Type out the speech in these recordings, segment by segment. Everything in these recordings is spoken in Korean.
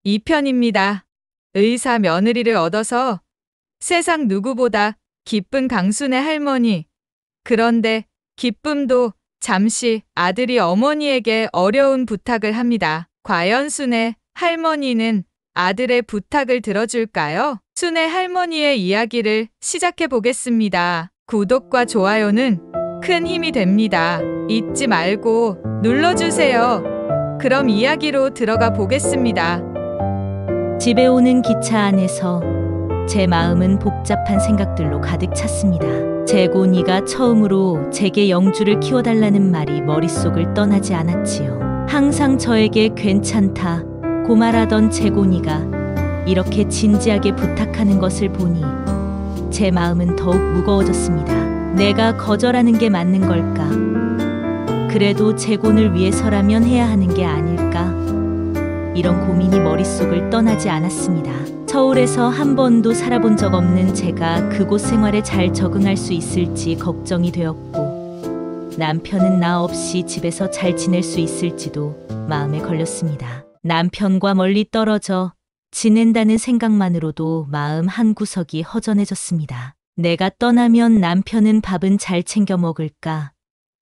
2편입니다. 의사 며느리를 얻어서 세상 누구보다 기쁜 강순의 할머니. 그런데 기쁨도 잠시 아들이 어머니에게 어려운 부탁을 합니다. 과연 순의 할머니는 아들의 부탁을 들어줄까요? 순의 할머니의 이야기를 시작해 보겠습니다. 구독과 좋아요는 큰 힘이 됩니다. 잊지 말고 눌러주세요. 그럼 이야기로 들어가 보겠습니다. 집에 오는 기차 안에서 제 마음은 복잡한 생각들로 가득 찼습니다. 재곤이가 처음으로 제게 영주를 키워달라는 말이 머릿속을 떠나지 않았지요. 항상 저에게 괜찮다 고 말하던 재곤이가 이렇게 진지하게 부탁하는 것을 보니 제 마음은 더욱 무거워졌습니다. 내가 거절하는 게 맞는 걸까? 그래도 재곤을 위해서라면 해야 하는 게 아닐까? 이런 고민이 머릿속을 떠나지 않았습니다. 서울에서 한 번도 살아본 적 없는 제가 그곳 생활에 잘 적응할 수 있을지 걱정이 되었고, 남편은 나 없이 집에서 잘 지낼 수 있을지도 마음에 걸렸습니다. 남편과 멀리 떨어져 지낸다는 생각만으로도 마음 한구석이 허전해졌습니다. 내가 떠나면 남편은 밥은 잘 챙겨 먹을까?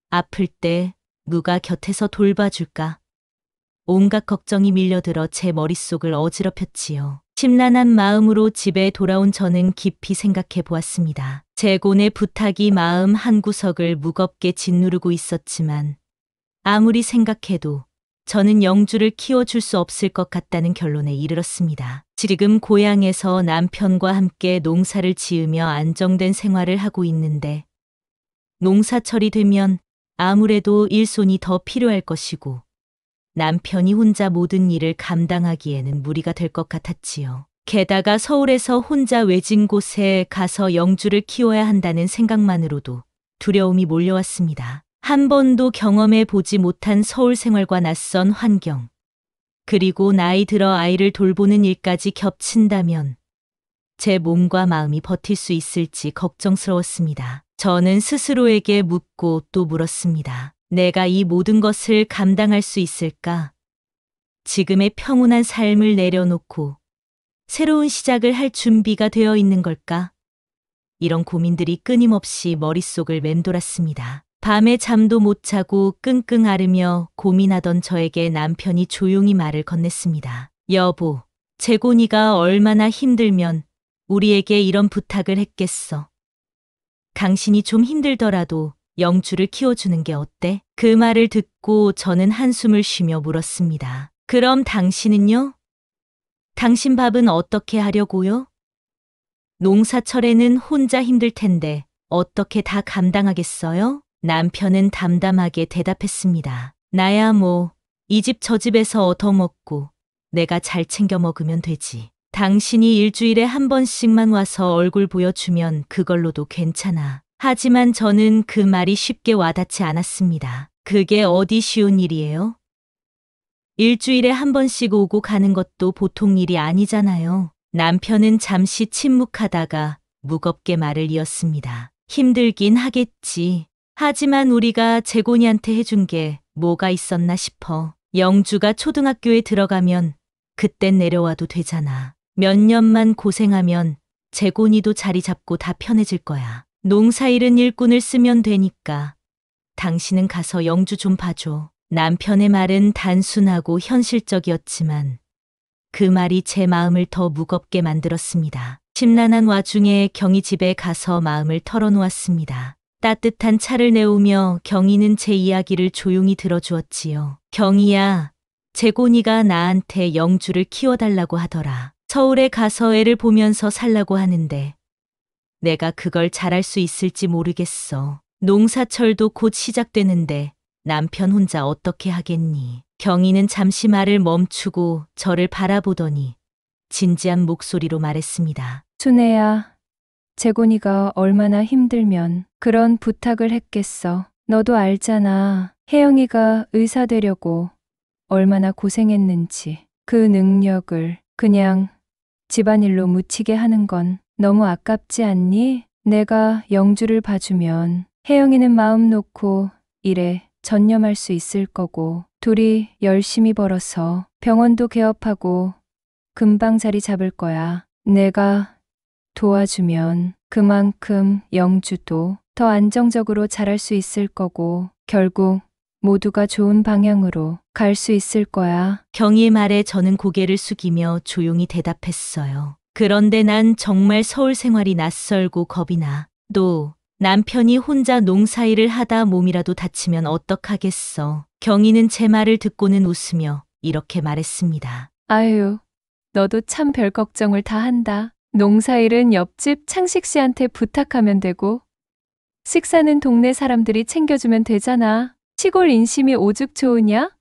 아플 때 누가 곁에서 돌봐줄까? 온갖 걱정이 밀려들어 제 머릿속을 어지럽혔지요. 심란한 마음으로 집에 돌아온 저는 깊이 생각해 보았습니다. 재곤의 부탁이 마음 한구석을 무겁게 짓누르고 있었지만 아무리 생각해도 저는 영주를 키워줄 수 없을 것 같다는 결론에 이르렀습니다. 지금 고향에서 남편과 함께 농사를 지으며 안정된 생활을 하고 있는데 농사철이 되면 아무래도 일손이 더 필요할 것이고 남편이 혼자 모든 일을 감당하기에는 무리가 될 것 같았지요. 게다가 서울에서 혼자 외진 곳에 가서 영주를 키워야 한다는 생각만으로도 두려움이 몰려왔습니다. 한 번도 경험해 보지 못한 서울 생활과 낯선 환경, 그리고 나이 들어 아이를 돌보는 일까지 겹친다면 제 몸과 마음이 버틸 수 있을지 걱정스러웠습니다. 저는 스스로에게 묻고 또 물었습니다. 내가 이 모든 것을 감당할 수 있을까? 지금의 평온한 삶을 내려놓고 새로운 시작을 할 준비가 되어 있는 걸까? 이런 고민들이 끊임없이 머릿속을 맴돌았습니다. 밤에 잠도 못 자고 끙끙 앓으며 고민하던 저에게 남편이 조용히 말을 건넸습니다. 여보, 재곤이가 얼마나 힘들면 우리에게 이런 부탁을 했겠어. 당신이 좀 힘들더라도 영주를 키워주는 게 어때? 그 말을 듣고 저는 한숨을 쉬며 물었습니다. 그럼 당신은요? 당신 밥은 어떻게 하려고요? 농사철에는 혼자 힘들 텐데 어떻게 다 감당하겠어요? 남편은 담담하게 대답했습니다. 나야 뭐 이 집 저 집에서 얻어먹고 내가 잘 챙겨 먹으면 되지. 당신이 일주일에 한 번씩만 와서 얼굴 보여주면 그걸로도 괜찮아. 하지만 저는 그 말이 쉽게 와닿지 않았습니다. 그게 어디 쉬운 일이에요? 일주일에 한 번씩 오고 가는 것도 보통 일이 아니잖아요. 남편은 잠시 침묵하다가 무겁게 말을 이었습니다. 힘들긴 하겠지. 하지만 우리가 재곤이한테 해준 게 뭐가 있었나 싶어. 영주가 초등학교에 들어가면 그땐 내려와도 되잖아. 몇 년만 고생하면 재곤이도 자리 잡고 다 편해질 거야. 농사일은 일꾼을 쓰면 되니까 당신은 가서 영주 좀 봐줘. 남편의 말은 단순하고 현실적이었지만 그 말이 제 마음을 더 무겁게 만들었습니다. 심란한 와중에 경희 집에 가서 마음을 털어놓았습니다. 따뜻한 차를 내오며 경희는 제 이야기를 조용히 들어주었지요. 경희야, 재곤이가 나한테 영주를 키워달라고 하더라. 서울에 가서 애를 보면서 살라고 하는데 내가 그걸 잘할 수 있을지 모르겠어. 농사철도 곧 시작되는데 남편 혼자 어떻게 하겠니? 경희는 잠시 말을 멈추고 저를 바라보더니 진지한 목소리로 말했습니다. 순애야, 재곤이가 얼마나 힘들면 그런 부탁을 했겠어. 너도 알잖아. 혜영이가 의사 되려고 얼마나 고생했는지. 그 능력을 그냥 집안일로 묻히게 하는 건 너무 아깝지 않니? 내가 영주를 봐주면 혜영이는 마음 놓고 일에 전념할 수 있을 거고, 둘이 열심히 벌어서 병원도 개업하고 금방 자리 잡을 거야. 내가 도와주면 그만큼 영주도 더 안정적으로 자랄 수 있을 거고 결국 모두가 좋은 방향으로 갈 수 있을 거야. 경희의 말에 저는 고개를 숙이며 조용히 대답했어요. 그런데 난 정말 서울 생활이 낯설고 겁이 나. 또 남편이 혼자 농사일을 하다 몸이라도 다치면 어떡하겠어. 경희는 제 말을 듣고는 웃으며 이렇게 말했습니다. 아유, 너도 참 별 걱정을 다 한다. 농사일은 옆집 창식 씨한테 부탁하면 되고 식사는 동네 사람들이 챙겨주면 되잖아. 시골 인심이 오죽 좋으냐?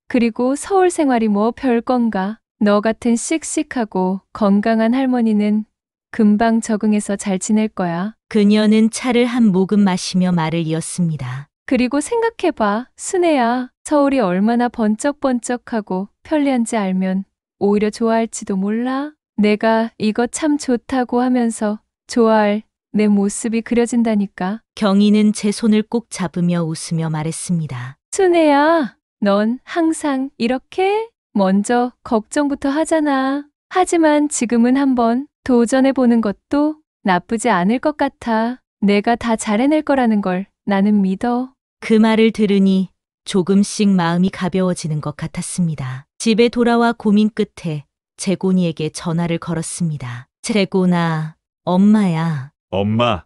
그리고 서울 생활이 뭐 별건가. 너 같은 씩씩하고 건강한 할머니는 금방 적응해서 잘 지낼 거야. 그녀는 차를 한 모금 마시며 말을 이었습니다. 그리고 생각해봐, 순애야. 서울이 얼마나 번쩍번쩍하고 편리한지 알면 오히려 좋아할지도 몰라. 내가 이거 참 좋다고 하면서 좋아할 내 모습이 그려진다니까. 경희는 제 손을 꼭 잡으며 웃으며 말했습니다. 순애야, 넌 항상 이렇게 먼저 걱정부터 하잖아. 하지만 지금은 한번 도전해보는 것도 나쁘지 않을 것 같아. 내가 다 잘해낼 거라는 걸 나는 믿어. 그 말을 들으니 조금씩 마음이 가벼워지는 것 같았습니다. 집에 돌아와 고민 끝에 재곤이에게 전화를 걸었습니다. 재곤아, 엄마야. 엄마,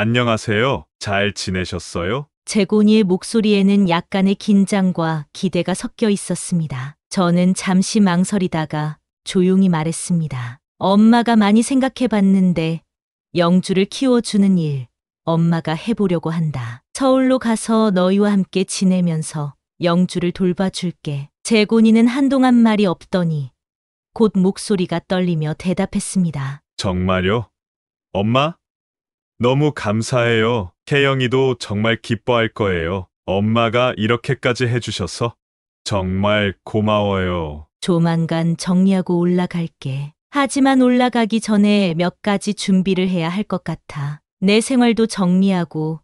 안녕하세요. 잘 지내셨어요? 재곤이의 목소리에는 약간의 긴장과 기대가 섞여 있었습니다. 저는 잠시 망설이다가 조용히 말했습니다. 엄마가 많이 생각해봤는데 영주를 키워주는 일 엄마가 해보려고 한다. 서울로 가서 너희와 함께 지내면서 영주를 돌봐줄게. 재곤이는 한동안 말이 없더니 곧 목소리가 떨리며 대답했습니다. 정말요? 엄마? 너무 감사해요. 혜영이도 정말 기뻐할 거예요. 엄마가 이렇게까지 해주셔서 정말 고마워요. 조만간 정리하고 올라갈게. 하지만 올라가기 전에 몇 가지 준비를 해야 할 것 같아. 내 생활도 정리하고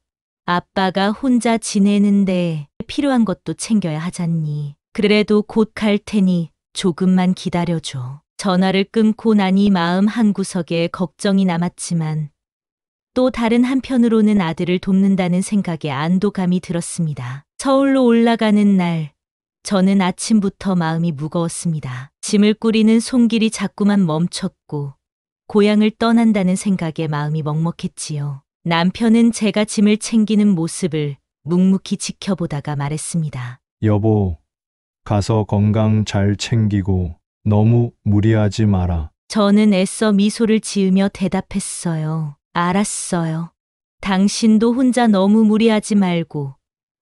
아빠가 혼자 지내는데 필요한 것도 챙겨야 하잖니. 그래도 곧 갈 테니 조금만 기다려줘. 전화를 끊고 나니 마음 한구석에 걱정이 남았지만 또 다른 한편으로는 아들을 돕는다는 생각에 안도감이 들었습니다. 서울로 올라가는 날, 저는 아침부터 마음이 무거웠습니다. 짐을 꾸리는 손길이 자꾸만 멈췄고 고향을 떠난다는 생각에 마음이 먹먹했지요. 남편은 제가 짐을 챙기는 모습을 묵묵히 지켜보다가 말했습니다. 여보, 가서 건강 잘 챙기고 너무 무리하지 마라. 저는 애써 미소를 지으며 대답했어요. 알았어요. 당신도 혼자 너무 무리하지 말고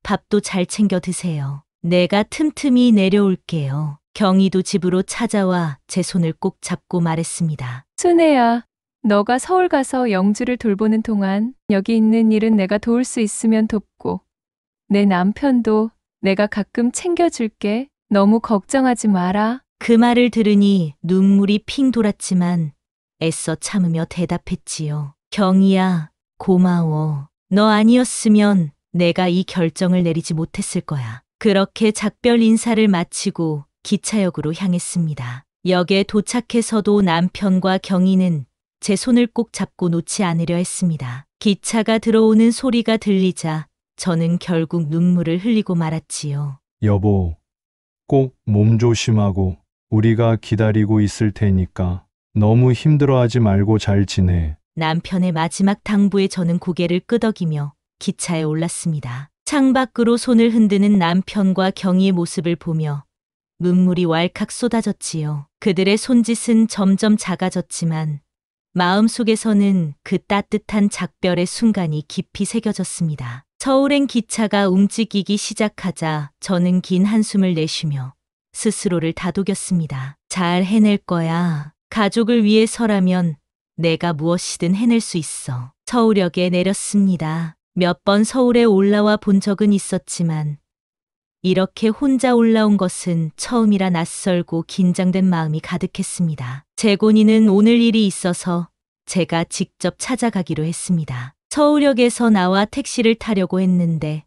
밥도 잘 챙겨 드세요. 내가 틈틈이 내려올게요. 경희도 집으로 찾아와 제 손을 꼭 잡고 말했습니다. 순애야, 너가 서울 가서 영주를 돌보는 동안 여기 있는 일은 내가 도울 수 있으면 돕고 내 남편도 내가 가끔 챙겨줄게. 너무 걱정하지 마라. 그 말을 들으니 눈물이 핑 돌았지만 애써 참으며 대답했지요. 경희야, 고마워. 너 아니었으면 내가 이 결정을 내리지 못했을 거야. 그렇게 작별 인사를 마치고 기차역으로 향했습니다. 역에 도착해서도 남편과 경희는 제 손을 꼭 잡고 놓지 않으려 했습니다. 기차가 들어오는 소리가 들리자 저는 결국 눈물을 흘리고 말았지요. 여보, 꼭 몸 조심하고 우리가 기다리고 있을 테니까 너무 힘들어하지 말고 잘 지내. 남편의 마지막 당부에 저는 고개를 끄덕이며 기차에 올랐습니다. 창밖으로 손을 흔드는 남편과 경희의 모습을 보며 눈물이 왈칵 쏟아졌지요. 그들의 손짓은 점점 작아졌지만 마음속에서는 그 따뜻한 작별의 순간이 깊이 새겨졌습니다. 서울행 기차가 움직이기 시작하자 저는 긴 한숨을 내쉬며 스스로를 다독였습니다. 잘 해낼 거야. 가족을 위해서라면 내가 무엇이든 해낼 수 있어. 서울역에 내렸습니다. 몇 번 서울에 올라와 본 적은 있었지만 이렇게 혼자 올라온 것은 처음이라 낯설고 긴장된 마음이 가득했습니다. 재곤이는 오늘 일이 있어서 제가 직접 찾아가기로 했습니다. 서울역에서 나와 택시를 타려고 했는데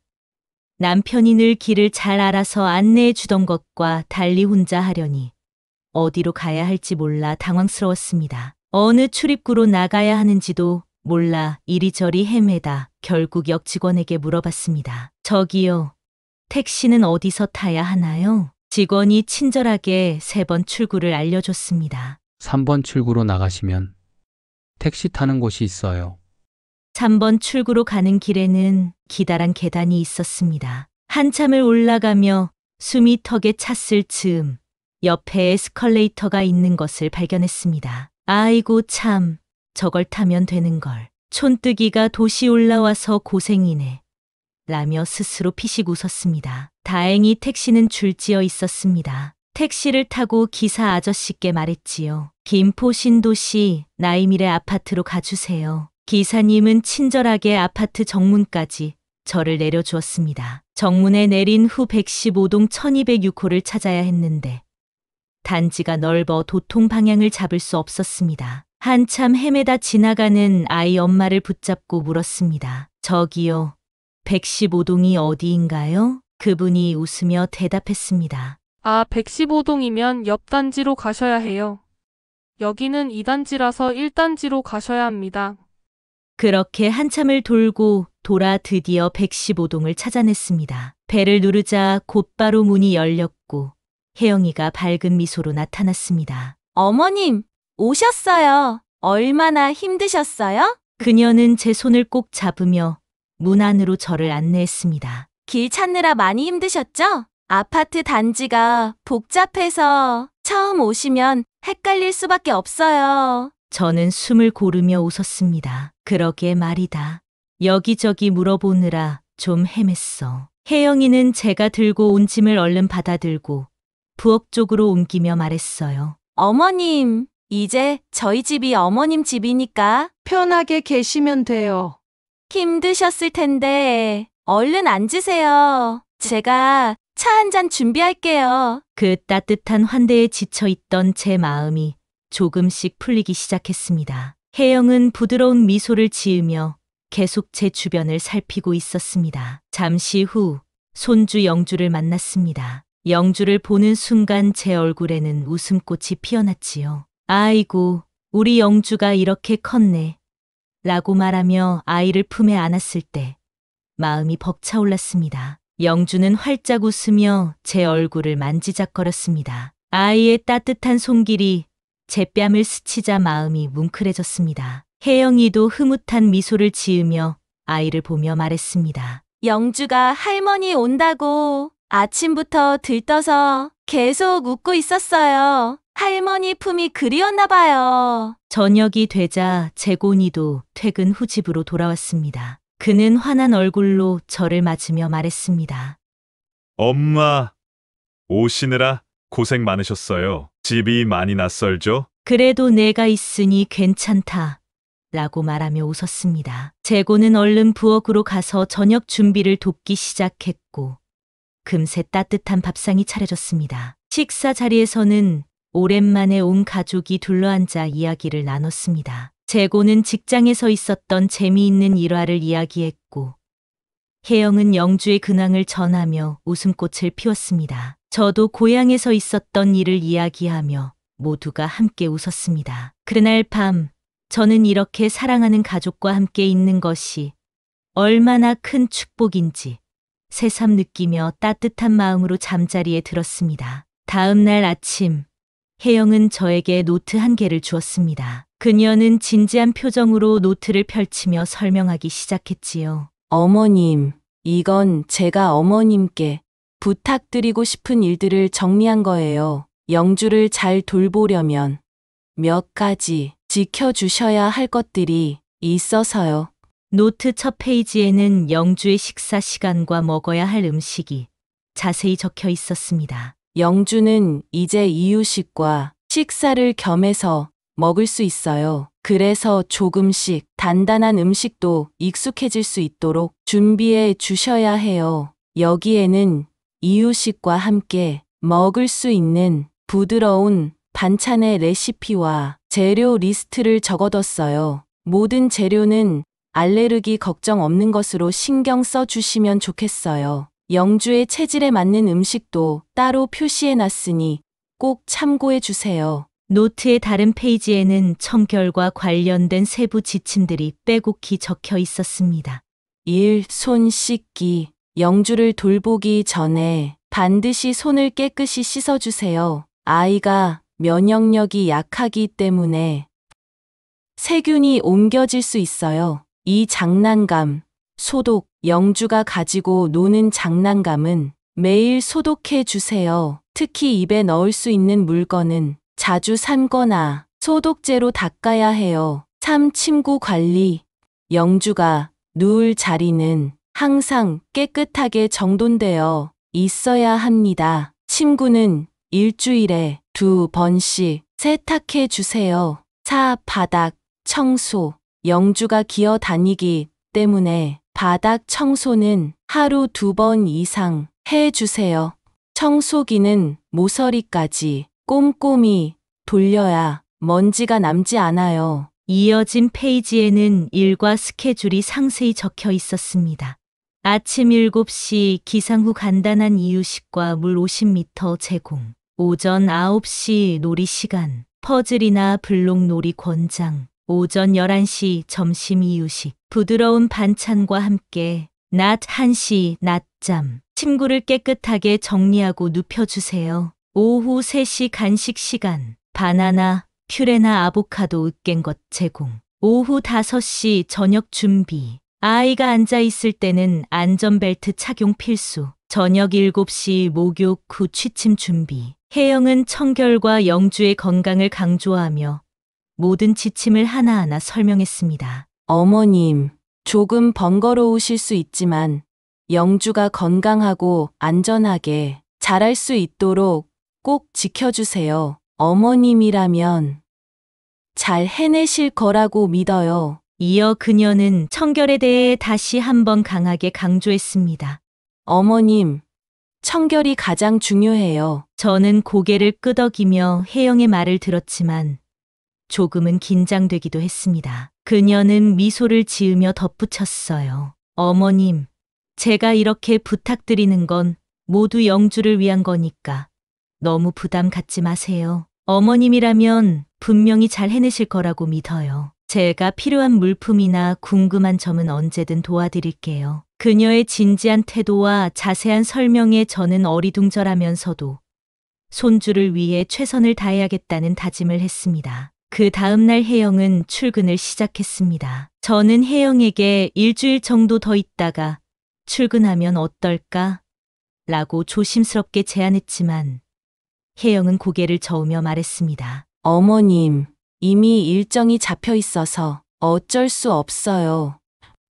남편이 늘 길을 잘 알아서 안내해 주던 것과 달리 혼자 하려니 어디로 가야 할지 몰라 당황스러웠습니다. 어느 출입구로 나가야 하는지도 몰라 이리저리 헤매다 결국 역 직원에게 물어봤습니다. 저기요, 택시는 어디서 타야 하나요? 직원이 친절하게 3번 출구를 알려줬습니다. 3번 출구로 나가시면 택시 타는 곳이 있어요. 3번 출구로 가는 길에는 기다란 계단이 있었습니다. 한참을 올라가며 숨이 턱에 찼을 즈음 옆에 에스컬레이터가 있는 것을 발견했습니다. 아이고 참, 저걸 타면 되는 걸. 촌뜨기가 도시 올라와서 고생이네. 라며 스스로 피식 웃었습니다. 다행히 택시는 줄지어 있었습니다. 택시를 타고 기사 아저씨께 말했지요. 김포 신도시 나이밀의 아파트로 가주세요. 기사님은 친절하게 아파트 정문까지 저를 내려주었습니다. 정문에 내린 후 115동 1206호를 찾아야 했는데 단지가 넓어 도통 방향을 잡을 수 없었습니다. 한참 헤매다 지나가는 아이 엄마를 붙잡고 물었습니다. 저기요, 115동이 어디인가요? 그분이 웃으며 대답했습니다. 아, 115동이면 옆 단지로 가셔야 해요. 여기는 2단지라서 1단지로 가셔야 합니다. 그렇게 한참을 돌고 돌아 드디어 115동을 찾아냈습니다. 배를 누르자 곧바로 문이 열렸고 혜영이가 밝은 미소로 나타났습니다. 어머님, 오셨어요. 얼마나 힘드셨어요? 그녀는 제 손을 꼭 잡으며 문 안으로 저를 안내했습니다. 길 찾느라 많이 힘드셨죠? 아파트 단지가 복잡해서 처음 오시면 헷갈릴 수밖에 없어요. 저는 숨을 고르며 웃었습니다. 그러게 말이다. 여기저기 물어보느라 좀 헤맸어. 혜영이는 제가 들고 온 짐을 얼른 받아들고 부엌 쪽으로 옮기며 말했어요. 어머님, 이제 저희 집이 어머님 집이니까 편하게 계시면 돼요. 힘드셨을 텐데 얼른 앉으세요. 제가 차 한 잔 준비할게요. 그 따뜻한 환대에 지쳐있던 제 마음이 조금씩 풀리기 시작했습니다. 혜영은 부드러운 미소를 지으며 계속 제 주변을 살피고 있었습니다. 잠시 후 손주 영주를 만났습니다. 영주를 보는 순간 제 얼굴에는 웃음꽃이 피어났지요. 아이고, 우리 영주가 이렇게 컸네. 라고 말하며 아이를 품에 안았을 때 마음이 벅차올랐습니다. 영주는 활짝 웃으며 제 얼굴을 만지작거렸습니다. 아이의 따뜻한 손길이 제 뺨을 스치자 마음이 뭉클해졌습니다. 혜영이도 흐뭇한 미소를 지으며 아이를 보며 말했습니다. 영주가 할머니 온다고 아침부터 들떠서 계속 웃고 있었어요. 할머니 품이 그리웠나 봐요. 저녁이 되자 재곤이도 퇴근 후 집으로 돌아왔습니다. 그는 환한 얼굴로 저를 맞으며 말했습니다. 엄마, 오시느라 고생 많으셨어요. 집이 많이 낯설죠? 그래도 내가 있으니 괜찮다. 라고 말하며 웃었습니다. 재곤은 얼른 부엌으로 가서 저녁 준비를 돕기 시작했고 금세 따뜻한 밥상이 차려졌습니다. 식사 자리에서는 오랜만에 온 가족이 둘러앉아 이야기를 나눴습니다. 재곤은 직장에서 있었던 재미있는 일화를 이야기했고 혜영은 영주의 근황을 전하며 웃음꽃을 피웠습니다. 저도 고향에서 있었던 일을 이야기하며 모두가 함께 웃었습니다. 그날 밤 저는 이렇게 사랑하는 가족과 함께 있는 것이 얼마나 큰 축복인지 새삼 느끼며 따뜻한 마음으로 잠자리에 들었습니다. 다음 날 아침 혜영은 저에게 노트 한 개를 주었습니다. 그녀는 진지한 표정으로 노트를 펼치며 설명하기 시작했지요. 어머님, 이건 제가 어머님께 부탁드리고 싶은 일들을 정리한 거예요. 영주를 잘 돌보려면 몇 가지 지켜주셔야 할 것들이 있어서요. 노트 첫 페이지에는 영주의 식사 시간과 먹어야 할 음식이 자세히 적혀 있었습니다. 영주는 이제 이유식과 식사를 겸해서 먹을 수 있어요. 그래서 조금씩 단단한 음식도 익숙해질 수 있도록 준비해 주셔야 해요. 여기에는 이유식과 함께 먹을 수 있는 부드러운 반찬의 레시피와 재료 리스트를 적어뒀어요. 모든 재료는 알레르기 걱정 없는 것으로 신경 써 주시면 좋겠어요. 영주의 체질에 맞는 음식도 따로 표시해 놨으니 꼭 참고해 주세요. 노트의 다른 페이지에는 청결과 관련된 세부 지침들이 빼곡히 적혀 있었습니다. 1. 손 씻기. 영주를 돌보기 전에 반드시 손을 깨끗이 씻어주세요. 아이가 면역력이 약하기 때문에 세균이 옮겨질 수 있어요. 이 장난감, 소독, 영주가 가지고 노는 장난감은 매일 소독해 주세요. 특히 입에 넣을 수 있는 물건은 자주 삶거나 소독제로 닦아야 해요. 3. 침구 관리. 영주가 누울 자리는 항상 깨끗하게 정돈되어 있어야 합니다. 침구는 일주일에 2번씩 세탁해 주세요. 4. 바닥 청소. 영주가 기어 다니기 때문에 바닥 청소는 하루 2번 이상 해 주세요. 청소기는 모서리까지 꼼꼼히 돌려야 먼지가 남지 않아요. 이어진 페이지에는 일과 스케줄이 상세히 적혀 있었습니다. 아침 7시 기상 후 간단한 이유식과 물 50m 제공. 오전 9시 놀이 시간. 퍼즐이나 블록놀이 권장. 오전 11시 점심 이유식. 부드러운 반찬과 함께 낮 1시 낮잠. 침구를 깨끗하게 정리하고 눕혀주세요. 오후 3시 간식 시간. 바나나, 퓨레나 아보카도 으깬 것 제공. 오후 5시 저녁 준비. 아이가 앉아 있을 때는 안전벨트 착용 필수. 저녁 7시 목욕 후 취침 준비. 혜영은 청결과 영주의 건강을 강조하며 모든 지침을 하나하나 설명했습니다. 어머님, 조금 번거로우실 수 있지만 영주가 건강하고 안전하게 자랄 수 있도록 꼭 지켜주세요. 어머님이라면 잘 해내실 거라고 믿어요. 이어 그녀는 청결에 대해 다시 한번 강하게 강조했습니다. 어머님, 청결이 가장 중요해요. 저는 고개를 끄덕이며 혜영의 말을 들었지만 조금은 긴장되기도 했습니다. 그녀는 미소를 지으며 덧붙였어요. 어머님, 제가 이렇게 부탁드리는 건 모두 영주를 위한 거니까 너무 부담 갖지 마세요. 어머님이라면 분명히 잘 해내실 거라고 믿어요. 제가 필요한 물품이나 궁금한 점은 언제든 도와드릴게요. 그녀의 진지한 태도와 자세한 설명에 저는 어리둥절하면서도 손주를 위해 최선을 다해야겠다는 다짐을 했습니다. 그 다음날 혜영은 출근을 시작했습니다. 저는 혜영에게 일주일 정도 더 있다가 출근하면 어떨까? 라고 조심스럽게 제안했지만 혜영은 고개를 저으며 말했습니다. 어머님, 이미 일정이 잡혀 있어서 어쩔 수 없어요.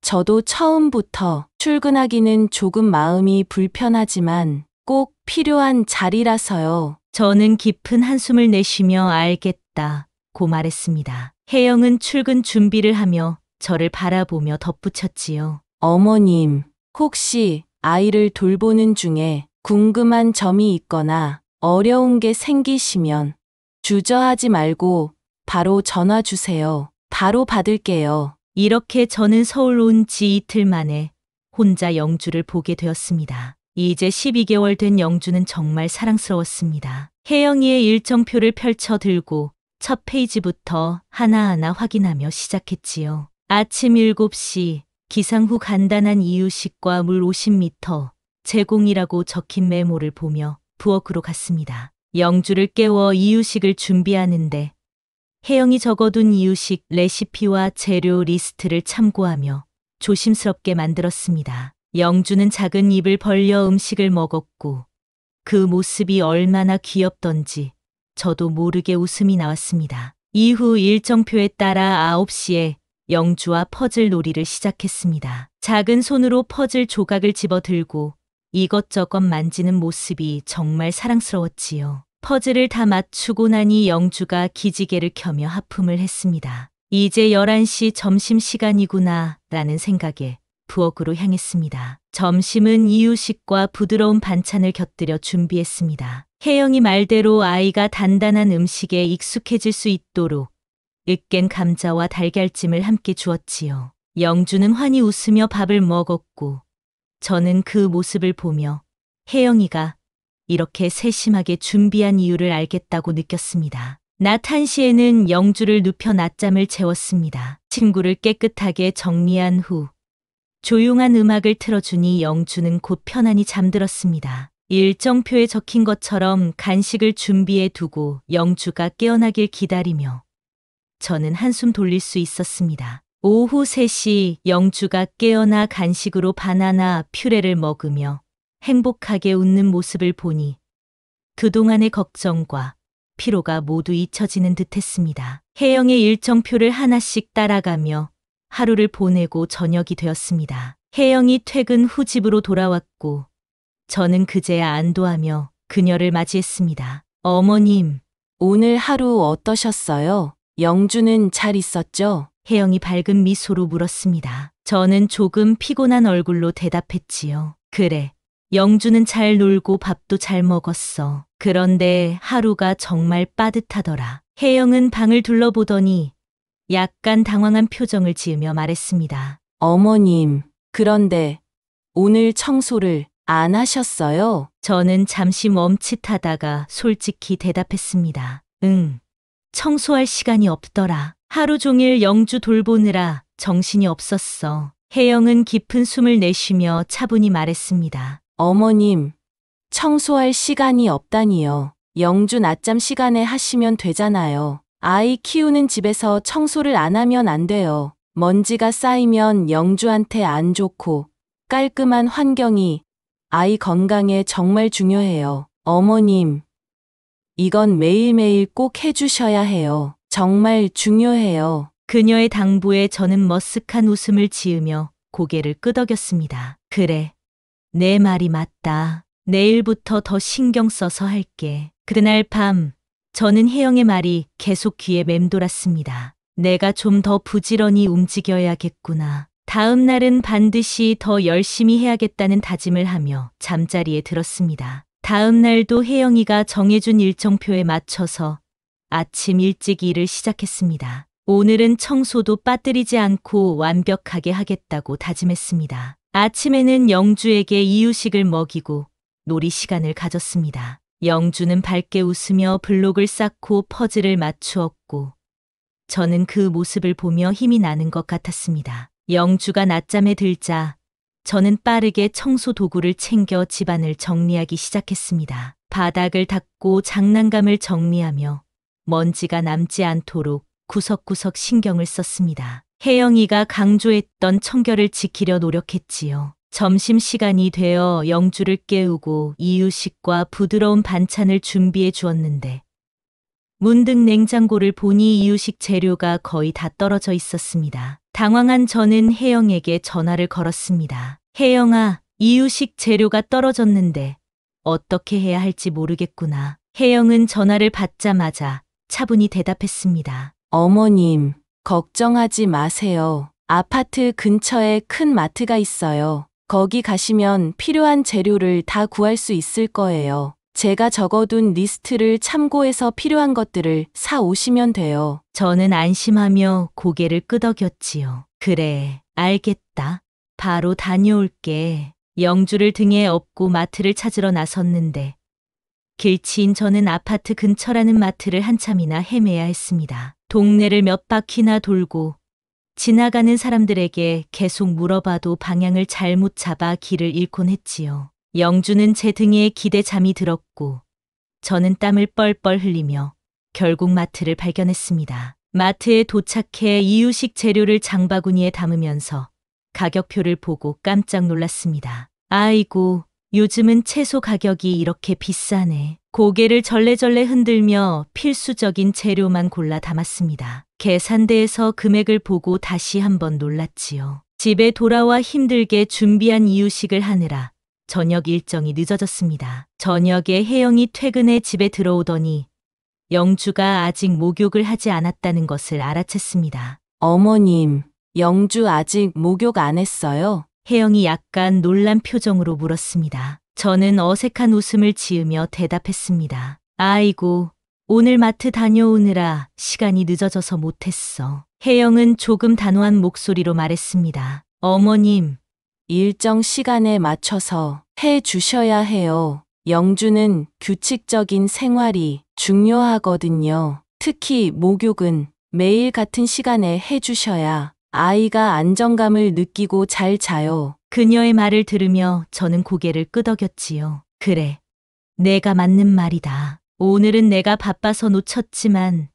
저도 처음부터 출근하기는 조금 마음이 불편하지만 꼭 필요한 자리라서요. 저는 깊은 한숨을 내쉬며 알겠다고 말했습니다. 혜영은 출근 준비를 하며 저를 바라보며 덧붙였지요. 어머님, 혹시 아이를 돌보는 중에 궁금한 점이 있거나 어려운 게 생기시면 주저하지 말고 바로 전화 주세요. 바로 받을게요. 이렇게 저는 서울 온 지 이틀 만에 혼자 영주를 보게 되었습니다. 이제 12개월 된 영주는 정말 사랑스러웠습니다. 혜영이의 일정표를 펼쳐 들고 첫 페이지부터 하나하나 확인하며 시작했지요. 아침 7시 기상 후 간단한 이유식과 물 50m 제공이라고 적힌 메모를 보며 부엌으로 갔습니다. 영주를 깨워 이유식을 준비하는데 혜영이 적어둔 이유식 레시피와 재료 리스트를 참고하며 조심스럽게 만들었습니다. 영주는 작은 입을 벌려 음식을 먹었고 그 모습이 얼마나 귀엽던지 저도 모르게 웃음이 나왔습니다. 이후 일정표에 따라 9시에 영주와 퍼즐 놀이를 시작했습니다. 작은 손으로 퍼즐 조각을 집어들고 이것저것 만지는 모습이 정말 사랑스러웠지요. 퍼즐을 다 맞추고 나니 영주가 기지개를 켜며 하품을 했습니다. 이제 11시 점심시간이구나 라는 생각에 부엌으로 향했습니다. 점심은 이유식과 부드러운 반찬을 곁들여 준비했습니다. 혜영이 말대로 아이가 단단한 음식에 익숙해질 수 있도록 으깬 감자와 달걀찜을 함께 주었지요. 영주는 환히 웃으며 밥을 먹었고 저는 그 모습을 보며 혜영이가 이렇게 세심하게 준비한 이유를 알겠다고 느꼈습니다. 낮 1시에는 영주를 눕혀 낮잠을 재웠습니다. 침구를 깨끗하게 정리한 후 조용한 음악을 틀어주니 영주는 곧 편안히 잠들었습니다. 일정표에 적힌 것처럼 간식을 준비해 두고 영주가 깨어나길 기다리며 저는 한숨 돌릴 수 있었습니다. 오후 3시 영주가 깨어나 간식으로 바나나 퓨레를 먹으며 행복하게 웃는 모습을 보니 그동안의 걱정과 피로가 모두 잊혀지는 듯했습니다. 혜영의 일정표를 하나씩 따라가며 하루를 보내고 저녁이 되었습니다. 혜영이 퇴근 후 집으로 돌아왔고 저는 그제야 안도하며 그녀를 맞이했습니다. 어머님, 오늘 하루 어떠셨어요? 영주는 잘 있었죠? 혜영이 밝은 미소로 물었습니다. 저는 조금 피곤한 얼굴로 대답했지요. 그래, 영주는 잘 놀고 밥도 잘 먹었어. 그런데 하루가 정말 빠듯하더라. 혜영은 방을 둘러보더니 약간 당황한 표정을 지으며 말했습니다. 어머님, 그런데 오늘 청소를 안 하셨어요? 저는 잠시 멈칫하다가 솔직히 대답했습니다. 응, 청소할 시간이 없더라. 하루 종일 영주 돌보느라 정신이 없었어. 혜영은 깊은 숨을 내쉬며 차분히 말했습니다. 어머님, 청소할 시간이 없다니요. 영주 낮잠 시간에 하시면 되잖아요. 아이 키우는 집에서 청소를 안 하면 안 돼요. 먼지가 쌓이면 영주한테 안 좋고 깔끔한 환경이 아이 건강에 정말 중요해요. 어머님, 이건 매일매일 꼭 해주셔야 해요. 정말 중요해요. 그녀의 당부에 저는 머쓱한 웃음을 지으며 고개를 끄덕였습니다. 그래, 내 말이 맞다. 내일부터 더 신경 써서 할게. 그날 밤 저는 혜영의 말이 계속 귀에 맴돌았습니다. 내가 좀 더 부지런히 움직여야겠구나. 다음 날은 반드시 더 열심히 해야겠다는 다짐을 하며 잠자리에 들었습니다. 다음 날도 혜영이가 정해준 일정표에 맞춰서 아침 일찍 일을 시작했습니다. 오늘은 청소도 빠뜨리지 않고 완벽하게 하겠다고 다짐했습니다. 아침에는 영주에게 이유식을 먹이고 놀이 시간을 가졌습니다. 영주는 밝게 웃으며 블록을 쌓고 퍼즐을 맞추었고 저는 그 모습을 보며 힘이 나는 것 같았습니다. 영주가 낮잠에 들자 저는 빠르게 청소 도구를 챙겨 집안을 정리하기 시작했습니다. 바닥을 닦고 장난감을 정리하며 먼지가 남지 않도록 구석구석 신경을 썼습니다. 혜영이가 강조했던 청결을 지키려 노력했지요. 점심시간이 되어 영주를 깨우고 이유식과 부드러운 반찬을 준비해 주었는데 문득 냉장고를 보니 이유식 재료가 거의 다 떨어져 있었습니다. 당황한 저는 혜영에게 전화를 걸었습니다. 혜영아, 이유식 재료가 떨어졌는데 어떻게 해야 할지 모르겠구나. 혜영은 전화를 받자마자 차분히 대답했습니다. 어머님, 걱정하지 마세요. 아파트 근처에 큰 마트가 있어요. 거기 가시면 필요한 재료를 다 구할 수 있을 거예요. 제가 적어둔 리스트를 참고해서 필요한 것들을 사 오시면 돼요. 저는 안심하며 고개를 끄덕였지요. 그래, 알겠다. 바로 다녀올게. 영주를 등에 업고 마트를 찾으러 나섰는데 길치인 저는 아파트 근처라는 마트를 한참이나 헤매야 했습니다. 동네를 몇 바퀴나 돌고 지나가는 사람들에게 계속 물어봐도 방향을 잘못 잡아 길을 잃곤 했지요. 영주는 제 등에 기대 잠이 들었고 저는 땀을 뻘뻘 흘리며 결국 마트를 발견했습니다. 마트에 도착해 이유식 재료를 장바구니에 담으면서 가격표를 보고 깜짝 놀랐습니다. 아이고, 요즘은 채소 가격이 이렇게 비싸네. 고개를 절레절레 흔들며 필수적인 재료만 골라 담았습니다. 계산대에서 금액을 보고 다시 한번 놀랐지요. 집에 돌아와 힘들게 준비한 이유식을 하느라 저녁 일정이 늦어졌습니다. 저녁에 혜영이 퇴근해 집에 들어오더니 영주가 아직 목욕을 하지 않았다는 것을 알아챘습니다. 어머님, 영주 아직 목욕 안 했어요? 혜영이 약간 놀란 표정으로 물었습니다. 저는 어색한 웃음을 지으며 대답했습니다. 아이고, 오늘 마트 다녀오느라 시간이 늦어져서 못했어. 혜영은 조금 단호한 목소리로 말했습니다. 어머님, 일정 시간에 맞춰서 해 주셔야 해요. 영주는 규칙적인 생활이 중요하거든요. 특히 목욕은 매일 같은 시간에 해주셔야 아이가 안정감을 느끼고 잘 자요. 그녀의 말을 들으며 저는 고개를 끄덕였지요. 그래, 내가 맞는 말이다. 오늘은 내가 바빠서 놓쳤지만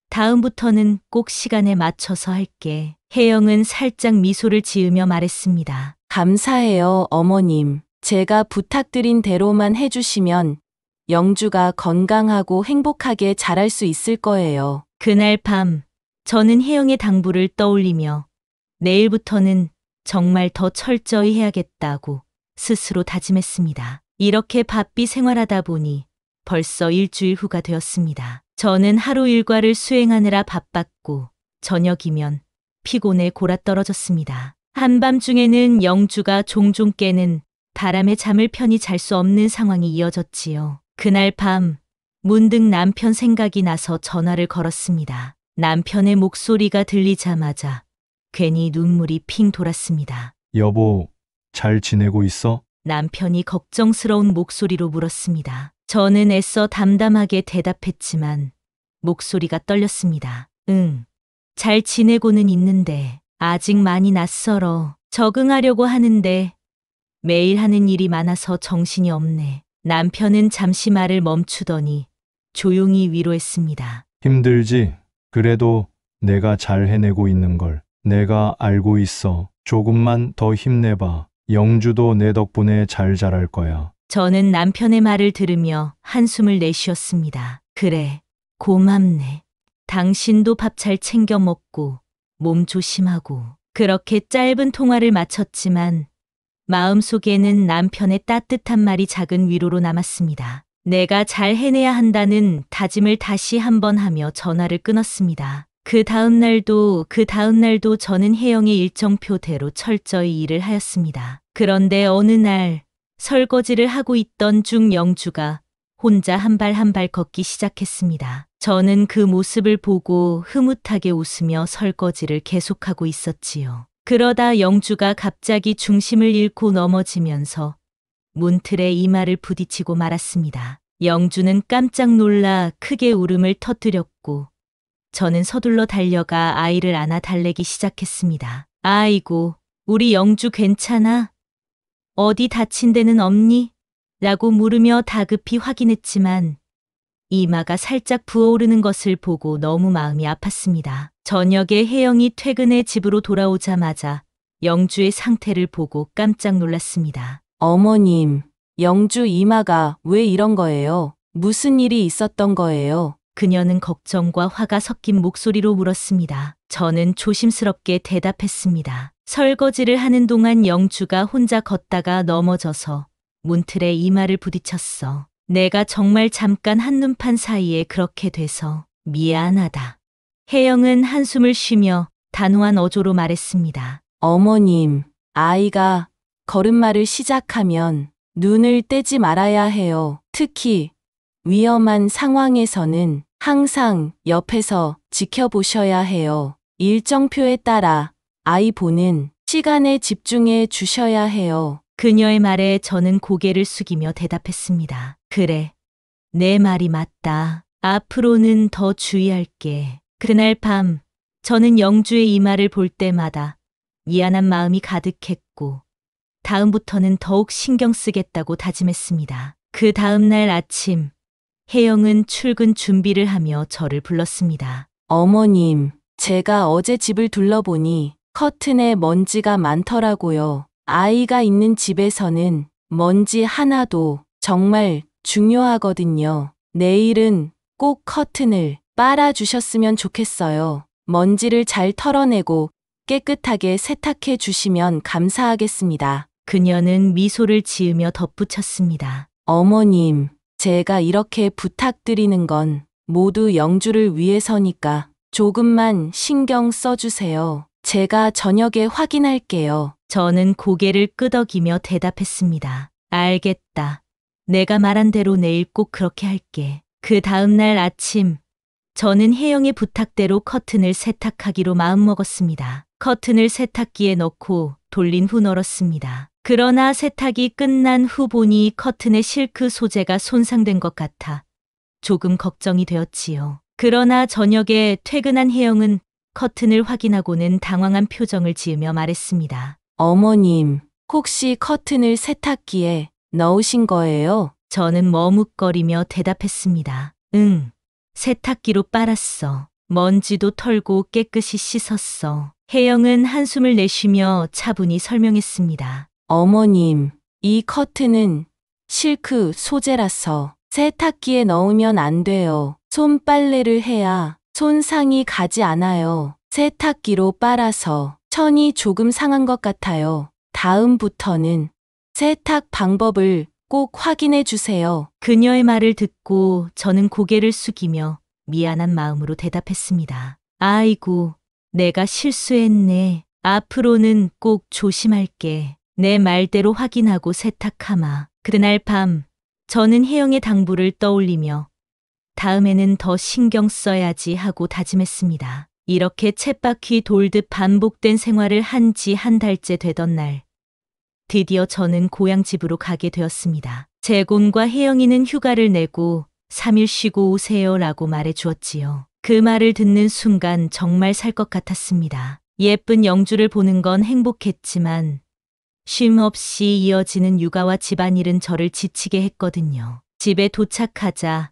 다음부터는 꼭 시간에 맞춰서 할게. 혜영은 살짝 미소를 지으며 말했습니다. 감사해요, 어머님. 제가 부탁드린 대로만 해주시면 영주가 건강하고 행복하게 자랄 수 있을 거예요. 그날 밤 저는 혜영의 당부를 떠올리며 내일부터는 정말 더 철저히 해야겠다고 스스로 다짐했습니다. 이렇게 바삐 생활하다 보니 벌써 일주일 후가 되었습니다. 저는 하루 일과를 수행하느라 바빴고 저녁이면 피곤에 골아떨어졌습니다. 한밤중에는 영주가 종종 깨는 바람에 잠을 편히 잘 수 없는 상황이 이어졌지요. 그날 밤 문득 남편 생각이 나서 전화를 걸었습니다. 남편의 목소리가 들리자마자 괜히 눈물이 핑 돌았습니다. 여보, 잘 지내고 있어? 남편이 걱정스러운 목소리로 물었습니다. 저는 애써 담담하게 대답했지만 목소리가 떨렸습니다. 응, 잘 지내고는 있는데 아직 많이 낯설어. 적응하려고 하는데 매일 하는 일이 많아서 정신이 없네. 남편은 잠시 말을 멈추더니 조용히 위로했습니다. 힘들지? 그래도 내가 잘 해내고 있는 걸 내가 알고 있어. 조금만 더 힘내봐. 영주도 내 덕분에 잘 자랄 거야. 저는 남편의 말을 들으며 한숨을 내쉬었습니다. 그래, 고맙네. 당신도 밥 잘 챙겨 먹고 몸 조심하고. 그렇게 짧은 통화를 마쳤지만 마음속에는 남편의 따뜻한 말이 작은 위로로 남았습니다. 내가 잘 해내야 한다는 다짐을 다시 한번 하며 전화를 끊었습니다. 그 다음 날도 저는 혜영의 일정표대로 철저히 일을 하였습니다. 그런데 어느 날 설거지를 하고 있던 중 영주가 혼자 한 발 한 발 걷기 시작했습니다. 저는 그 모습을 보고 흐뭇하게 웃으며 설거지를 계속하고 있었지요. 그러다 영주가 갑자기 중심을 잃고 넘어지면서 문틀에 이마를 부딪히고 말았습니다. 영주는 깜짝 놀라 크게 울음을 터뜨렸고 저는 서둘러 달려가 아이를 안아 달래기 시작했습니다. 아이고, 우리 영주 괜찮아? 어디 다친 데는 없니? 라고 물으며 다급히 확인했지만 이마가 살짝 부어오르는 것을 보고 너무 마음이 아팠습니다. 저녁에 혜영이 퇴근해 집으로 돌아오자마자 영주의 상태를 보고 깜짝 놀랐습니다. 어머님, 영주 이마가 왜 이런 거예요? 무슨 일이 있었던 거예요? 그녀는 걱정과 화가 섞인 목소리로 물었습니다. 저는 조심스럽게 대답했습니다. 설거지를 하는 동안 영주가 혼자 걷다가 넘어져서 문틀에 이마를 부딪혔어. 내가 정말 잠깐 한눈판 사이에 그렇게 돼서 미안하다. 혜영은 한숨을 쉬며 단호한 어조로 말했습니다. 어머님, 아이가 걸음마를 시작하면 눈을 떼지 말아야 해요. 특히 위험한 상황에서는 항상 옆에서 지켜보셔야 해요. 일정표에 따라 아이 보는 시간에 집중해 주셔야 해요. 그녀의 말에 저는 고개를 숙이며 대답했습니다. 그래, 내 말이 맞다. 앞으로는 더 주의할게. 그날 밤 저는 영주의 이마를 볼 때마다 미안한 마음이 가득했고 다음부터는 더욱 신경 쓰겠다고 다짐했습니다. 그 다음 날 아침 혜영은 출근 준비를 하며 저를 불렀습니다. 어머님, 제가 어제 집을 둘러보니 커튼에 먼지가 많더라고요. 아이가 있는 집에서는 먼지 하나도 정말 중요하거든요. 내일은 꼭 커튼을 빨아주셨으면 좋겠어요. 먼지를 잘 털어내고 깨끗하게 세탁해 주시면 감사하겠습니다. 그녀는 미소를 지으며 덧붙였습니다. 어머님, 제가 이렇게 부탁드리는 건 모두 영주를 위해서니까 조금만 신경 써주세요. 제가 저녁에 확인할게요. 저는 고개를 끄덕이며 대답했습니다. 알겠다. 내가 말한 대로 내일 꼭 그렇게 할게. 그 다음 날 아침 저는 혜영의 부탁대로 커튼을 세탁하기로 마음먹었습니다. 커튼을 세탁기에 넣고 돌린 후 널었습니다. 그러나 세탁이 끝난 후 보니 커튼의 실크 소재가 손상된 것 같아 조금 걱정이 되었지요. 그러나 저녁에 퇴근한 혜영은 커튼을 확인하고는 당황한 표정을 지으며 말했습니다. 어머님, 혹시 커튼을 세탁기에 넣으신 거예요? 저는 머뭇거리며 대답했습니다. 응, 세탁기로 빨았어. 먼지도 털고 깨끗이 씻었어. 혜영은 한숨을 내쉬며 차분히 설명했습니다. 어머님, 이 커튼은 실크 소재라서 세탁기에 넣으면 안 돼요. 손빨래를 해야 손상이 가지 않아요. 세탁기로 빨아서 천이 조금 상한 것 같아요. 다음부터는 세탁 방법을 꼭 확인해 주세요. 그녀의 말을 듣고 저는 고개를 숙이며 미안한 마음으로 대답했습니다. 아이고, 내가 실수했네. 앞으로는 꼭 조심할게. 내 말대로 확인하고 세탁하마. 그날 밤, 저는 혜영의 당부를 떠올리며 다음에는 더 신경 써야지 하고 다짐했습니다. 이렇게 쳇바퀴 돌듯 반복된 생활을 한 지 한 달째 되던 날, 드디어 저는 고향집으로 가게 되었습니다. 재곤과 혜영이는 휴가를 내고 3일 쉬고 오세요라고 말해 주었지요. 그 말을 듣는 순간 정말 살 것 같았습니다. 예쁜 영주를 보는 건 행복했지만 쉼 없이 이어지는 육아와 집안일은 저를 지치게 했거든요. 집에 도착하자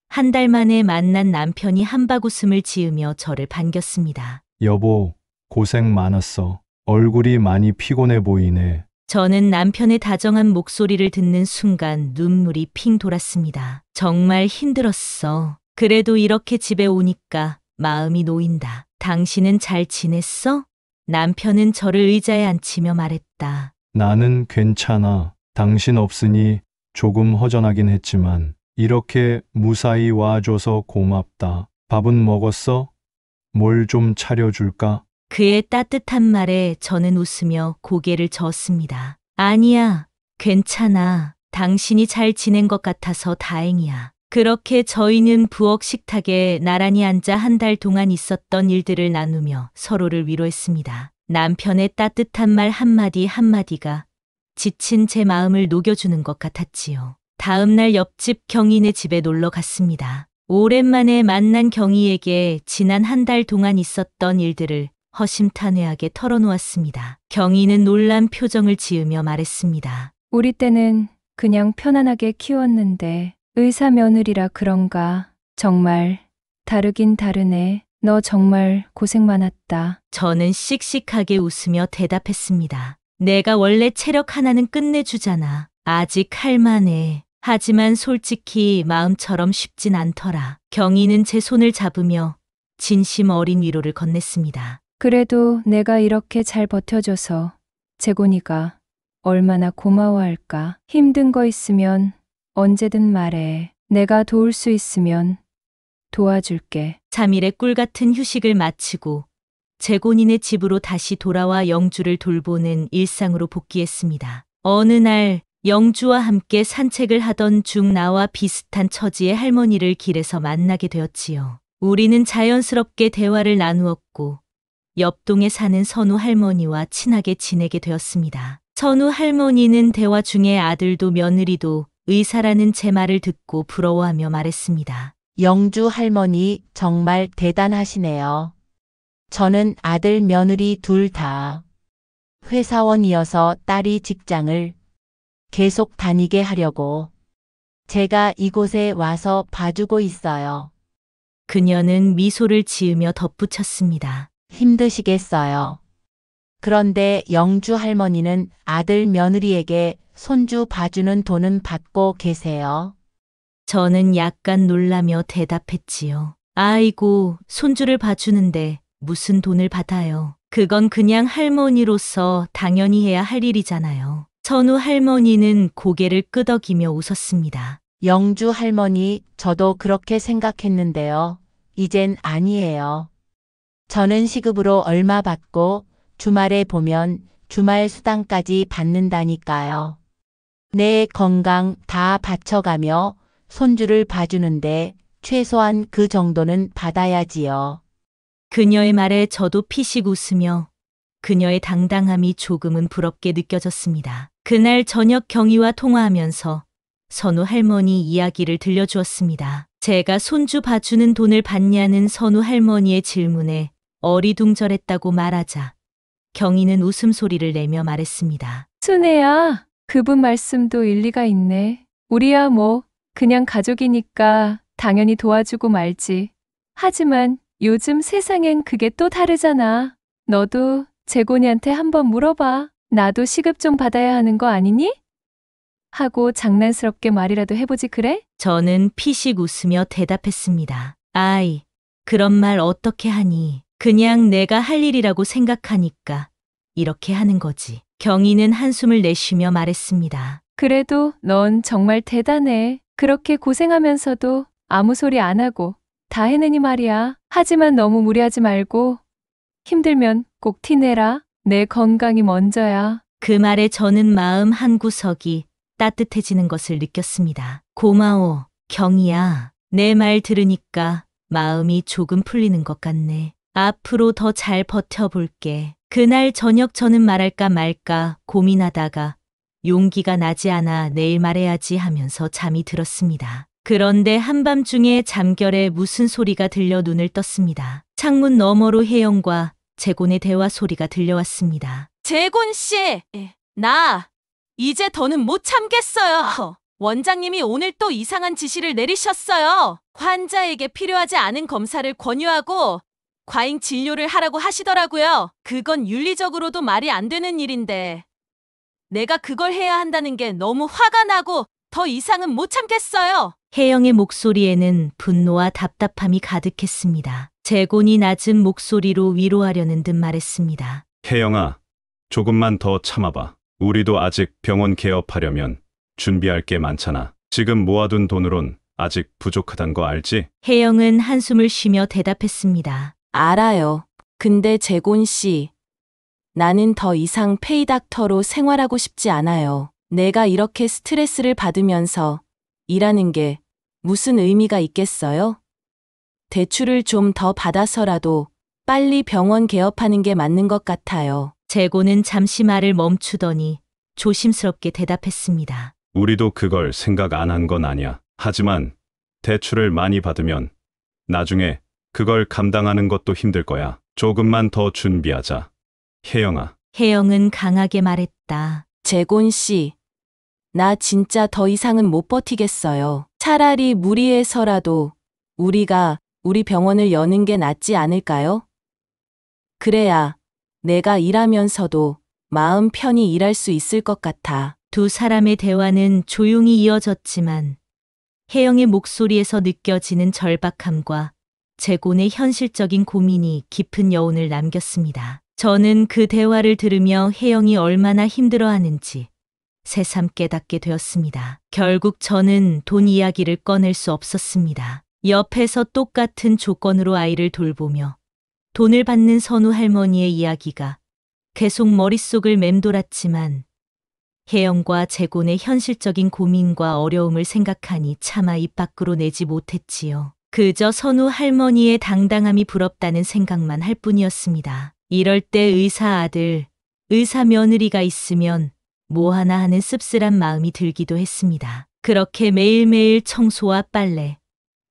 한 달 만에 만난 남편이 한바구음을 지으며 저를 반겼습니다. 여보, 고생 많았어. 얼굴이 많이 피곤해 보이네. 저는 남편의 다정한 목소리를 듣는 순간 눈물이 핑 돌았습니다. 정말 힘들었어. 그래도 이렇게 집에 오니까 마음이 놓인다. 당신은 잘 지냈어? 남편은 저를 의자에 앉히며 말했다. 나는 괜찮아. 당신 없으니 조금 허전하긴 했지만 이렇게 무사히 와줘서 고맙다. 밥은 먹었어? 뭘 좀 차려줄까? 그의 따뜻한 말에 저는 웃으며 고개를 저었습니다. 아니야, 괜찮아. 당신이 잘 지낸 것 같아서 다행이야. 그렇게 저희는 부엌 식탁에 나란히 앉아 한 달 동안 있었던 일들을 나누며 서로를 위로했습니다. 남편의 따뜻한 말 한마디 한마디가 지친 제 마음을 녹여주는 것 같았지요. 다음 날 옆집 경희네 집에 놀러 갔습니다. 오랜만에 만난 경희에게 지난 한 달 동안 있었던 일들을 허심탄회하게 털어놓았습니다. 경희는 놀란 표정을 지으며 말했습니다. 우리 때는 그냥 편안하게 키웠는데 의사 며느리라 그런가. 정말 다르긴 다르네. 너 정말 고생 많았다. 저는 씩씩하게 웃으며 대답했습니다. 내가 원래 체력 하나는 끝내주잖아. 아직 할만해. 하지만 솔직히 마음처럼 쉽진 않더라. 경희는 제 손을 잡으며 진심 어린 위로를 건넸습니다. 그래도 내가 이렇게 잘 버텨줘서 재곤이가 얼마나 고마워할까. 힘든 거 있으면 언제든 말해. 내가 도울 수 있으면 도와줄게. 3일의 꿀 같은 휴식을 마치고 재곤이네 집으로 다시 돌아와 영주를 돌보는 일상으로 복귀했습니다. 어느 날 영주와 함께 산책을 하던 중 나와 비슷한 처지의 할머니를 길에서 만나게 되었지요. 우리는 자연스럽게 대화를 나누었고 옆동에 사는 선우 할머니와 친하게 지내게 되었습니다. 선우 할머니는 대화 중에 아들도 며느리도 의사라는 제 말을 듣고 부러워하며 말했습니다. 영주 할머니 정말 대단하시네요. 저는 아들 며느리 둘 다 회사원이어서 딸이 직장을 계속 다니게 하려고 제가 이곳에 와서 봐주고 있어요. 그녀는 미소를 지으며 덧붙였습니다. 힘드시겠어요. 그런데 영주 할머니는 아들 며느리에게 손주 봐주는 돈은 받고 계세요? 저는 약간 놀라며 대답했지요. 아이고, 손주를 봐주는데 무슨 돈을 받아요. 그건 그냥 할머니로서 당연히 해야 할 일이잖아요. 선우 할머니는 고개를 끄덕이며 웃었습니다. 영주 할머니, 저도 그렇게 생각했는데요. 이젠 아니에요. 저는 시급으로 얼마 받고 주말에 보면 주말 수당까지 받는다니까요. 내 건강 다 바쳐가며 손주를 봐주는데 최소한 그 정도는 받아야지요. 그녀의 말에 저도 피식 웃으며 그녀의 당당함이 조금은 부럽게 느껴졌습니다. 그날 저녁 경희와 통화하면서 선우 할머니 이야기를 들려주었습니다. 제가 손주 봐주는 돈을 받냐는 선우 할머니의 질문에 어리둥절했다고 말하자 경희는 웃음소리를 내며 말했습니다. 순애야, 그분 말씀도 일리가 있네. 우리야 뭐 그냥 가족이니까 당연히 도와주고 말지. 하지만 요즘 세상엔 그게 또 다르잖아. 너도 재곤이한테 한번 물어봐. 나도 시급 좀 받아야 하는 거 아니니? 하고 장난스럽게 말이라도 해보지 그래? 저는 피식 웃으며 대답했습니다. 아이, 그런 말 어떻게 하니? 그냥 내가 할 일이라고 생각하니까 이렇게 하는 거지. 경희는 한숨을 내쉬며 말했습니다. 그래도 넌 정말 대단해. 그렇게 고생하면서도 아무 소리 안 하고 다 해내니 말이야. 하지만 너무 무리하지 말고 힘들면 꼭 티내라. 내 건강이 먼저야. 그 말에 저는 마음 한구석이 따뜻해지는 것을 느꼈습니다. 고마워, 경희야. 내 말 들으니까 마음이 조금 풀리는 것 같네. 앞으로 더 잘 버텨볼게. 그날 저녁 저는 말할까 말까 고민하다가 용기가 나지 않아 내일 말해야지 하면서 잠이 들었습니다. 그런데 한밤중에 잠결에 무슨 소리가 들려 눈을 떴습니다. 창문 너머로 혜영과 재곤의 대화 소리가 들려왔습니다. 재곤 씨, 나 이제 더는 못 참겠어요. 원장님이 오늘 또 이상한 지시를 내리셨어요. 환자에게 필요하지 않은 검사를 권유하고 과잉 진료를 하라고 하시더라고요. 그건 윤리적으로도 말이 안 되는 일인데 내가 그걸 해야 한다는 게 너무 화가 나고 더 이상은 못 참겠어요. 혜영의 목소리에는 분노와 답답함이 가득했습니다. 재곤이 낮은 목소리로 위로하려는 듯 말했습니다. 혜영아, 조금만 더 참아봐. 우리도 아직 병원 개업하려면 준비할 게 많잖아. 지금 모아둔 돈으론 아직 부족하단 거 알지? 혜영은 한숨을 쉬며 대답했습니다. 알아요. 근데 재곤 씨, 나는 더 이상 페이닥터로 생활하고 싶지 않아요. 내가 이렇게 스트레스를 받으면서 일하는 게 무슨 의미가 있겠어요? 대출을 좀 더 받아서라도 빨리 병원 개업하는 게 맞는 것 같아요. 재곤은 잠시 말을 멈추더니 조심스럽게 대답했습니다. 우리도 그걸 생각 안 한 건 아니야. 하지만 대출을 많이 받으면 나중에 그걸 감당하는 것도 힘들 거야. 조금만 더 준비하자. 혜영아. 혜영은 강하게 말했다. 재곤 씨, 나 진짜 더 이상은 못 버티겠어요. 차라리 무리해서라도 우리가 우리 병원을 여는 게 낫지 않을까요? 그래야 내가 일하면서도 마음 편히 일할 수 있을 것 같아. 두 사람의 대화는 조용히 이어졌지만 혜영의 목소리에서 느껴지는 절박함과 재곤의 현실적인 고민이 깊은 여운을 남겼습니다. 저는 그 대화를 들으며 혜영이 얼마나 힘들어하는지 새삼 깨닫게 되었습니다. 결국 저는 돈 이야기를 꺼낼 수 없었습니다. 옆에서 똑같은 조건으로 아이를 돌보며 돈을 받는 선우 할머니의 이야기가 계속 머릿속을 맴돌았지만 혜영과 재곤의 현실적인 고민과 어려움을 생각하니 차마 입 밖으로 내지 못했지요. 그저 선우 할머니의 당당함이 부럽다는 생각만 할 뿐이었습니다. 이럴 때 의사 아들, 의사 며느리가 있으면 뭐 하나 하는 씁쓸한 마음이 들기도 했습니다. 그렇게 매일매일 청소와 빨래,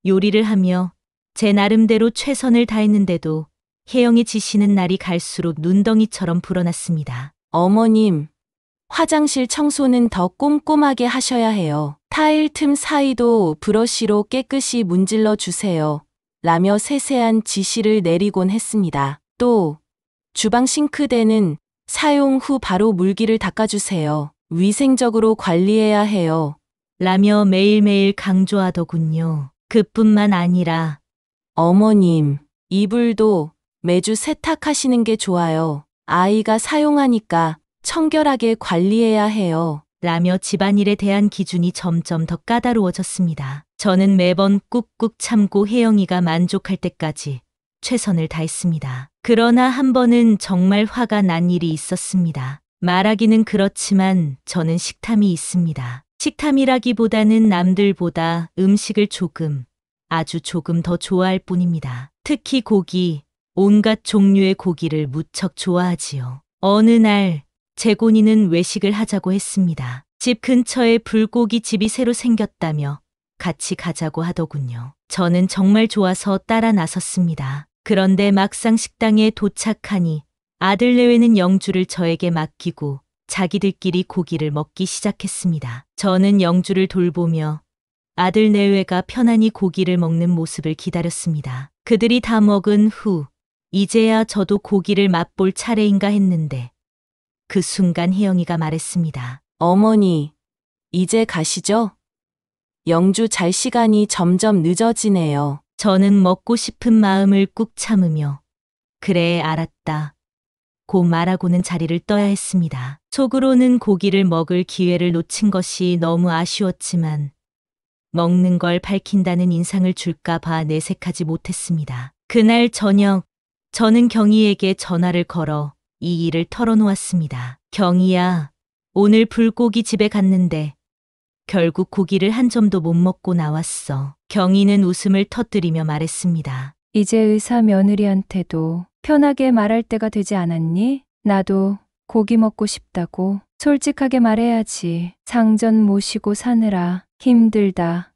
요리를 하며 제 나름대로 최선을 다했는데도 혜영이 지시는 날이 갈수록 눈덩이처럼 불어났습니다. 어머님, 화장실 청소는 더 꼼꼼하게 하셔야 해요. 타일 틈 사이도 브러쉬로 깨끗이 문질러 주세요. 라며 세세한 지시를 내리곤 했습니다. 또 주방 싱크대는 사용 후 바로 물기를 닦아주세요. 위생적으로 관리해야 해요. 라며 매일매일 강조하더군요. 그뿐만 아니라 어머님, 이불도 매주 세탁하시는 게 좋아요. 아이가 사용하니까 청결하게 관리해야 해요. 라며 집안일에 대한 기준이 점점 더 까다로워졌습니다. 저는 매번 꾹꾹 참고 혜영이가 만족할 때까지 최선을 다했습니다. 그러나 한 번은 정말 화가 난 일이 있었습니다. 말하기는 그렇지만 저는 식탐이 있습니다. 식탐이라기보다는 남들보다 음식을 아주 조금 더 좋아할 뿐입니다. 특히 고기, 온갖 종류의 고기를 무척 좋아하지요. 어느 날 재곤이는 외식을 하자고 했습니다. 집 근처에 불고기 집이 새로 생겼다며 같이 가자고 하더군요. 저는 정말 좋아서 따라 나섰습니다. 그런데 막상 식당에 도착하니 아들 내외는 영주를 저에게 맡기고 자기들끼리 고기를 먹기 시작했습니다. 저는 영주를 돌보며 아들 내외가 편안히 고기를 먹는 모습을 기다렸습니다. 그들이 다 먹은 후 이제야 저도 고기를 맛볼 차례인가 했는데 그 순간 혜영이가 말했습니다. 어머니, 이제 가시죠? 영주 잘 시간이 점점 늦어지네요. 저는 먹고 싶은 마음을 꾹 참으며 그래 알았다 고 말하고는 자리를 떠야 했습니다. 속으로는 고기를 먹을 기회를 놓친 것이 너무 아쉬웠지만 먹는 걸 밝힌다는 인상을 줄까 봐 내색하지 못했습니다. 그날 저녁 저는 경희에게 전화를 걸어 이 일을 털어놓았습니다. 경희야, 오늘 불고기 집에 갔는데 결국 고기를 한 점도 못 먹고 나왔어. 경희는 웃음을 터뜨리며 말했습니다. 이제 의사 며느리한테도 편하게 말할 때가 되지 않았니? 나도 고기 먹고 싶다고 솔직하게 말해야지. 상전 모시고 사느라 힘들다.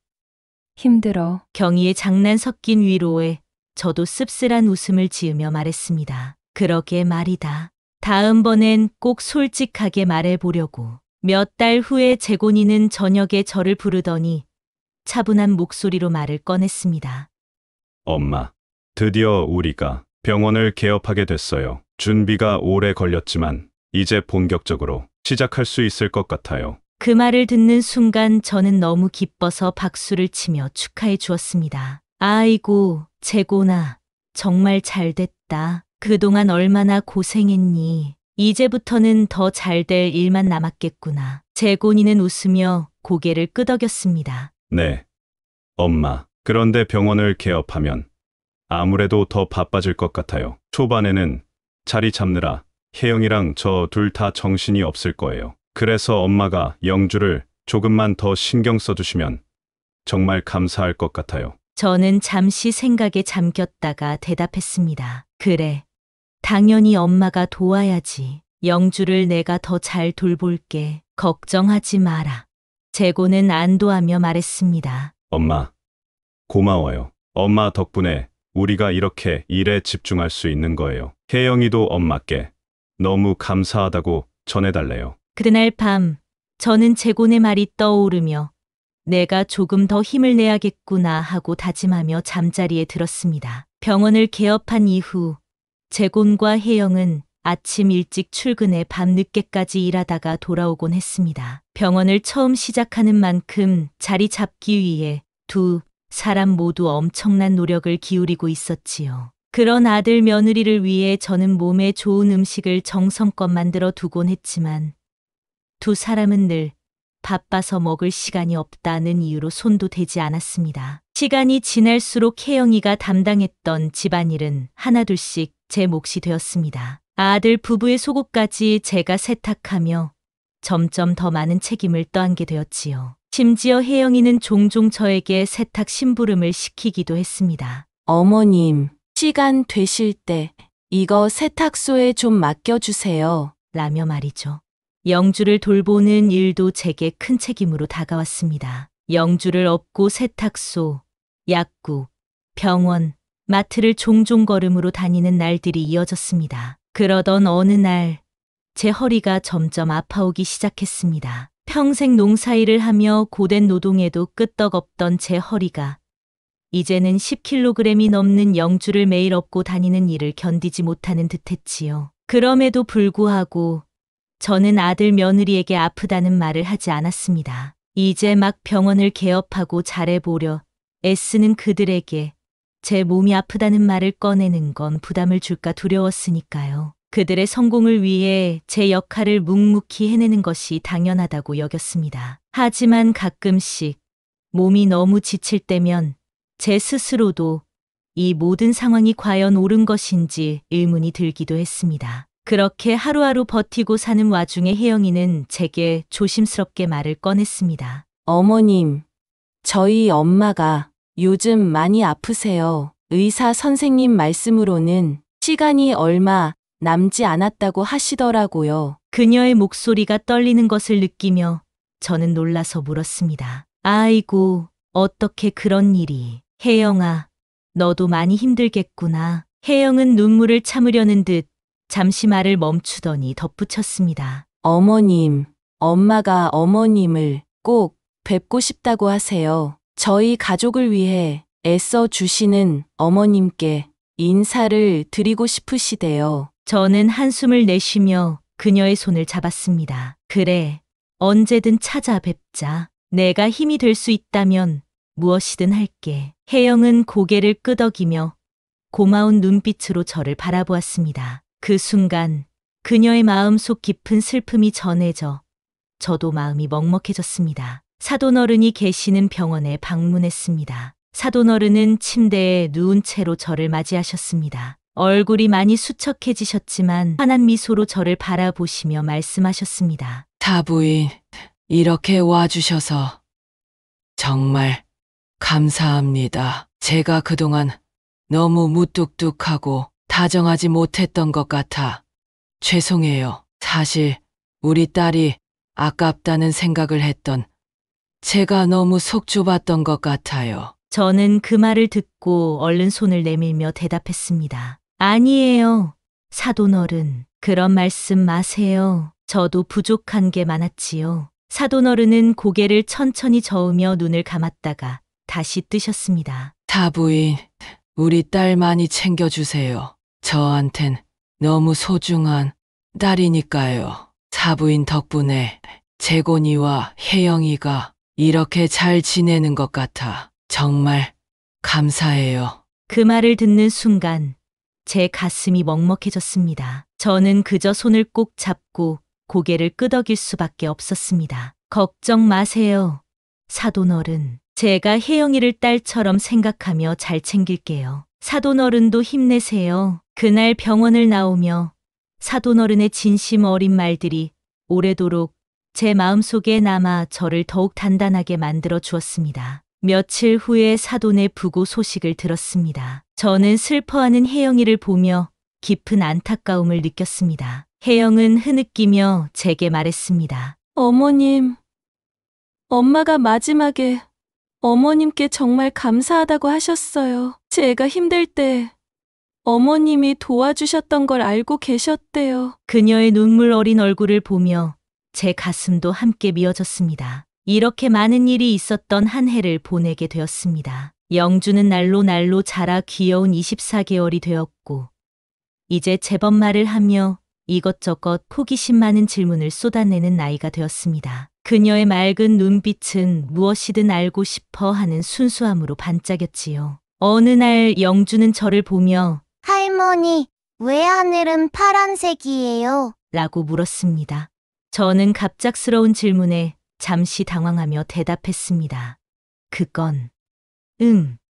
힘들어. 경희의 장난 섞인 위로에 저도 씁쓸한 웃음을 지으며 말했습니다. 그러게 말이다. 다음번엔 꼭 솔직하게 말해보려고. 몇 달 후에 재곤이는 저녁에 저를 부르더니 차분한 목소리로 말을 꺼냈습니다. 엄마, 드디어 우리가 병원을 개업하게 됐어요. 준비가 오래 걸렸지만 이제 본격적으로 시작할 수 있을 것 같아요. 그 말을 듣는 순간 저는 너무 기뻐서 박수를 치며 축하해 주었습니다. 아이고, 재곤아, 정말 잘 됐다. 그동안 얼마나 고생했니. 이제부터는 더 잘 될 일만 남았겠구나. 재곤이는 웃으며 고개를 끄덕였습니다. 네, 엄마. 그런데 병원을 개업하면 아무래도 더 바빠질 것 같아요. 초반에는 자리 잡느라 혜영이랑 저 둘 다 정신이 없을 거예요. 그래서 엄마가 영주를 조금만 더 신경 써주시면 정말 감사할 것 같아요. 저는 잠시 생각에 잠겼다가 대답했습니다. 그래, 당연히 엄마가 도와야지. 영주를 내가 더 잘 돌볼게. 걱정하지 마라. 재곤은 안도하며 말했습니다. 엄마, 고마워요. 엄마 덕분에 우리가 이렇게 일에 집중할 수 있는 거예요. 혜영이도 엄마께 너무 감사하다고 전해달래요. 그날 밤 저는 재곤의 말이 떠오르며 내가 조금 더 힘을 내야겠구나 하고 다짐하며 잠자리에 들었습니다. 병원을 개업한 이후 재곤과 혜영은 아침 일찍 출근해 밤늦게까지 일하다가 돌아오곤 했습니다. 병원을 처음 시작하는 만큼 자리 잡기 위해 두 사람 모두 엄청난 노력을 기울이고 있었지요. 그런 아들 며느리를 위해 저는 몸에 좋은 음식을 정성껏 만들어 두곤 했지만 두 사람은 늘 바빠서 먹을 시간이 없다는 이유로 손도 대지 않았습니다. 시간이 지날수록 혜영이가 담당했던 집안일은 하나둘씩 제 몫이 되었습니다. 아들 부부의 속옷까지 제가 세탁하며 점점 더 많은 책임을 떠안게 되었지요. 심지어 혜영이는 종종 저에게 세탁 심부름을 시키기도 했습니다. 어머님, 시간 되실 때 이거 세탁소에 좀 맡겨주세요. 라며 말이죠. 영주를 돌보는 일도 제게 큰 책임으로 다가왔습니다. 영주를 업고 세탁소, 약국, 병원, 마트를 종종 걸음으로 다니는 날들이 이어졌습니다. 그러던 어느 날, 제 허리가 점점 아파오기 시작했습니다. 평생 농사일을 하며 고된 노동에도 끄떡없던 제 허리가 이제는 10kg이 넘는 영주를 매일 업고 다니는 일을 견디지 못하는 듯했지요. 그럼에도 불구하고 저는 아들 며느리에게 아프다는 말을 하지 않았습니다. 이제 막 병원을 개업하고 잘해보려 애쓰는 그들에게 제 몸이 아프다는 말을 꺼내는 건 부담을 줄까 두려웠으니까요. 그들의 성공을 위해 제 역할을 묵묵히 해내는 것이 당연하다고 여겼습니다. 하지만 가끔씩 몸이 너무 지칠 때면 제 스스로도 이 모든 상황이 과연 옳은 것인지 의문이 들기도 했습니다. 그렇게 하루하루 버티고 사는 와중에 혜영이는 제게 조심스럽게 말을 꺼냈습니다. 어머님, 저희 엄마가 요즘 많이 아프세요. 의사 선생님 말씀으로는 시간이 얼마 남지 않았다고 하시더라고요. 그녀의 목소리가 떨리는 것을 느끼며 저는 놀라서 물었습니다. 아이고, 어떻게 그런 일이. 혜영아, 너도 많이 힘들겠구나. 혜영은 눈물을 참으려는 듯 잠시 말을 멈추더니 덧붙였습니다. 어머님, 엄마가 어머님을 꼭 뵙고 싶다고 하세요. 저희 가족을 위해 애써 주시는 어머님께 인사를 드리고 싶으시대요. 저는 한숨을 내쉬며 그녀의 손을 잡았습니다. 그래, 언제든 찾아뵙자. 내가 힘이 될 수 있다면 무엇이든 할게. 혜영은 고개를 끄덕이며 고마운 눈빛으로 저를 바라보았습니다. 그 순간 그녀의 마음속 깊은 슬픔이 전해져 저도 마음이 먹먹해졌습니다. 사돈어른이 계시는 병원에 방문했습니다. 사돈어른은 침대에 누운 채로 저를 맞이하셨습니다. 얼굴이 많이 수척해지셨지만 환한 미소로 저를 바라보시며 말씀하셨습니다. 타부인, 이렇게 와주셔서 정말 감사합니다. 제가 그동안 너무 무뚝뚝하고 다정하지 못했던 것 같아 죄송해요. 사실 우리 딸이 아깝다는 생각을 했던 제가 너무 속 좁았던 것 같아요. 저는 그 말을 듣고 얼른 손을 내밀며 대답했습니다. 아니에요. 사돈어른, 그런 말씀 마세요. 저도 부족한 게 많았지요. 사돈어른은 고개를 천천히 저으며 눈을 감았다가 다시 뜨셨습니다. 타부인, 우리 딸 많이 챙겨주세요. 저한텐 너무 소중한 딸이니까요. 사부인 덕분에 재곤이와 혜영이가 이렇게 잘 지내는 것 같아 정말 감사해요. 그 말을 듣는 순간 제 가슴이 먹먹해졌습니다. 저는 그저 손을 꼭 잡고 고개를 끄덕일 수밖에 없었습니다. 걱정 마세요. 사돈어른, 제가 혜영이를 딸처럼 생각하며 잘 챙길게요. 사돈어른도 힘내세요. 그날 병원을 나오며 사돈어른의 진심 어린 말들이 오래도록 제 마음속에 남아 저를 더욱 단단하게 만들어 주었습니다. 며칠 후에 사돈의 부고 소식을 들었습니다. 저는 슬퍼하는 혜영이를 보며 깊은 안타까움을 느꼈습니다. 혜영은 흐느끼며 제게 말했습니다. 어머님, 엄마가 마지막에 어머님께 정말 감사하다고 하셨어요. 제가 힘들 때 어머님이 도와주셨던 걸 알고 계셨대요. 그녀의 눈물 어린 얼굴을 보며 제 가슴도 함께 미어졌습니다. 이렇게 많은 일이 있었던 한 해를 보내게 되었습니다. 영주는 날로 자라 귀여운 24개월이 되었고 이제 제법 말을 하며 이것저것 호기심 많은 질문을 쏟아내는 나이가 되었습니다. 그녀의 맑은 눈빛은 무엇이든 알고 싶어 하는 순수함으로 반짝였지요. 어느 날 영주는 저를 보며 할머니, 왜 하늘은 파란색이에요? 라고 물었습니다. 저는 갑작스러운 질문에 잠시 당황하며 대답했습니다. 그건,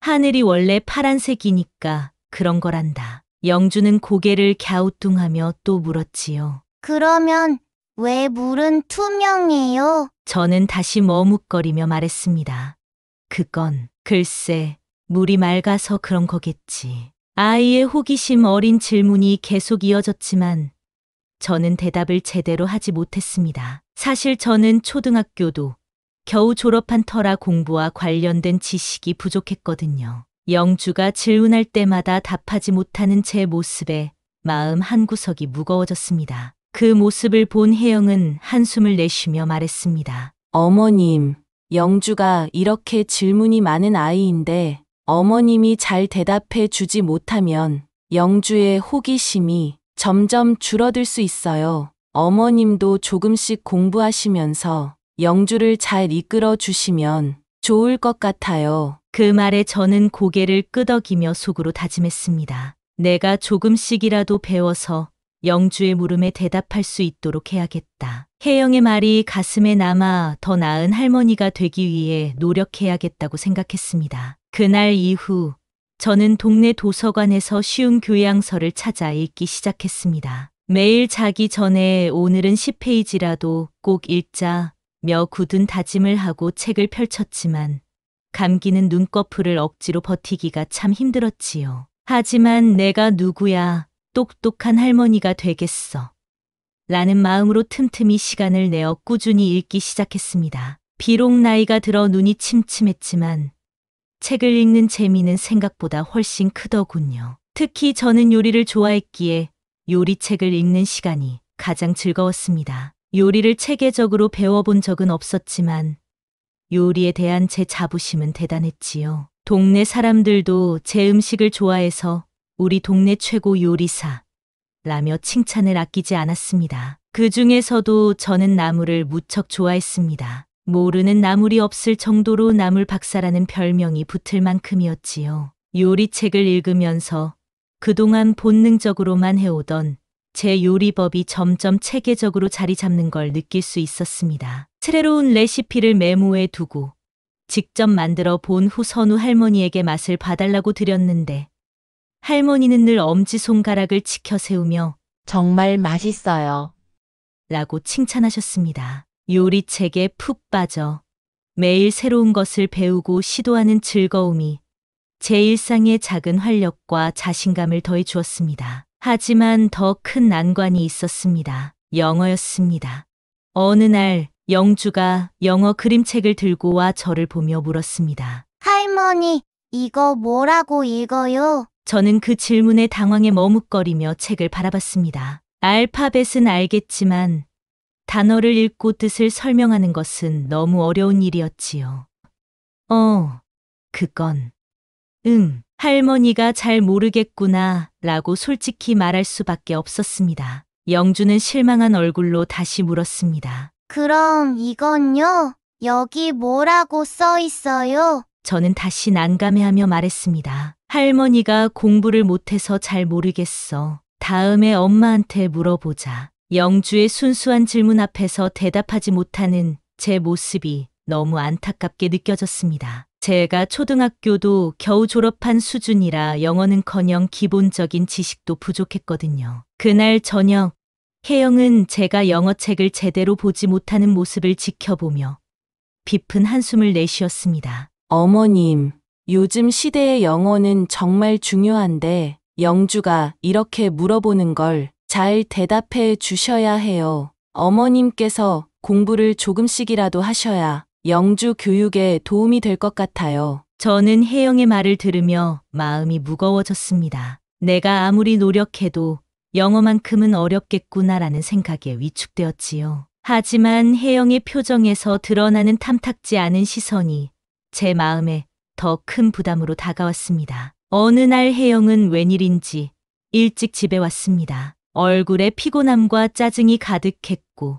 하늘이 원래 파란색이니까 그런 거란다. 영주는 고개를 갸우뚱하며 또 물었지요. 그러면 왜 물은 투명해요? 저는 다시 머뭇거리며 말했습니다. 그건 글쎄, 물이 맑아서 그런 거겠지. 아이의 호기심 어린 질문이 계속 이어졌지만 저는 대답을 제대로 하지 못했습니다. 사실 저는 초등학교도 겨우 졸업한 터라 공부와 관련된 지식이 부족했거든요. 영주가 질문할 때마다 답하지 못하는 제 모습에 마음 한구석이 무거워졌습니다. 그 모습을 본 혜영은 한숨을 내쉬며 말했습니다. 어머님, 영주가 이렇게 질문이 많은 아이인데 어머님이 잘 대답해 주지 못하면 영주의 호기심이 점점 줄어들 수 있어요. 어머님도 조금씩 공부하시면서 영주를 잘 이끌어 주시면 좋을 것 같아요. 그 말에 저는 고개를 끄덕이며 속으로 다짐했습니다. 내가 조금씩이라도 배워서 영주의 물음에 대답할 수 있도록 해야겠다. 혜영의 말이 가슴에 남아 더 나은 할머니가 되기 위해 노력해야겠다고 생각했습니다. 그날 이후 저는 동네 도서관에서 쉬운 교양서를 찾아 읽기 시작했습니다. 매일 자기 전에 오늘은 10페이지라도 꼭 읽자며 굳은 다짐을 하고 책을 펼쳤지만 감기는 눈꺼풀을 억지로 버티기가 참 힘들었지요. 하지만 내가 누구야, 똑똑한 할머니가 되겠어. 라는 마음으로 틈틈이 시간을 내어 꾸준히 읽기 시작했습니다. 비록 나이가 들어 눈이 침침했지만 책을 읽는 재미는 생각보다 훨씬 크더군요. 특히 저는 요리를 좋아했기에 요리책을 읽는 시간이 가장 즐거웠습니다. 요리를 체계적으로 배워본 적은 없었지만 요리에 대한 제 자부심은 대단했지요. 동네 사람들도 제 음식을 좋아해서 우리 동네 최고 요리사 라며 칭찬을 아끼지 않았습니다. 그 중에서도 저는 나물을 무척 좋아했습니다. 모르는 나물이 없을 정도로 나물 박사라는 별명이 붙을 만큼이었지요. 요리책을 읽으면서 그동안 본능적으로만 해오던 제 요리법이 점점 체계적으로 자리 잡는 걸 느낄 수 있었습니다. 새로운 레시피를 메모해 두고 직접 만들어 본 후 선우 할머니에게 맛을 봐달라고 드렸는데 할머니는 늘 엄지손가락을 치켜 세우며 정말 맛있어요. 라고 칭찬하셨습니다. 요리책에 푹 빠져 매일 새로운 것을 배우고 시도하는 즐거움이 제 일상에 작은 활력과 자신감을 더해 주었습니다. 하지만 더 큰 난관이 있었습니다. 영어였습니다. 어느 날 영주가 영어 그림책을 들고 와 저를 보며 물었습니다. 할머니, 이거 뭐라고 읽어요? 저는 그 질문에 당황해 머뭇거리며 책을 바라봤습니다. 알파벳은 알겠지만 단어를 읽고 뜻을 설명하는 것은 너무 어려운 일이었지요. 그건 할머니가 잘 모르겠구나 라고 솔직히 말할 수밖에 없었습니다. 영주는 실망한 얼굴로 다시 물었습니다. 그럼 이건요? 여기 뭐라고 써 있어요? 저는 다시 난감해하며 말했습니다. 할머니가 공부를 못해서 잘 모르겠어. 다음에 엄마한테 물어보자. 영주의 순수한 질문 앞에서 대답하지 못하는 제 모습이 너무 안타깝게 느껴졌습니다. 제가 초등학교도 겨우 졸업한 수준이라 영어는커녕 기본적인 지식도 부족했거든요. 그날 저녁, 혜영은 제가 영어책을 제대로 보지 못하는 모습을 지켜보며 깊은 한숨을 내쉬었습니다. 어머님, 요즘 시대의 영어는 정말 중요한데 영주가 이렇게 물어보는 걸 잘 대답해 주셔야 해요. 어머님께서 공부를 조금씩이라도 하셔야 영주 교육에 도움이 될 것 같아요. 저는 혜영의 말을 들으며 마음이 무거워졌습니다. 내가 아무리 노력해도 영어만큼은 어렵겠구나라는 생각에 위축되었지요. 하지만 혜영의 표정에서 드러나는 탐탁지 않은 시선이 제 마음에 더 큰 부담으로 다가왔습니다. 어느 날 혜영은 웬일인지 일찍 집에 왔습니다. 얼굴에 피곤함과 짜증이 가득했고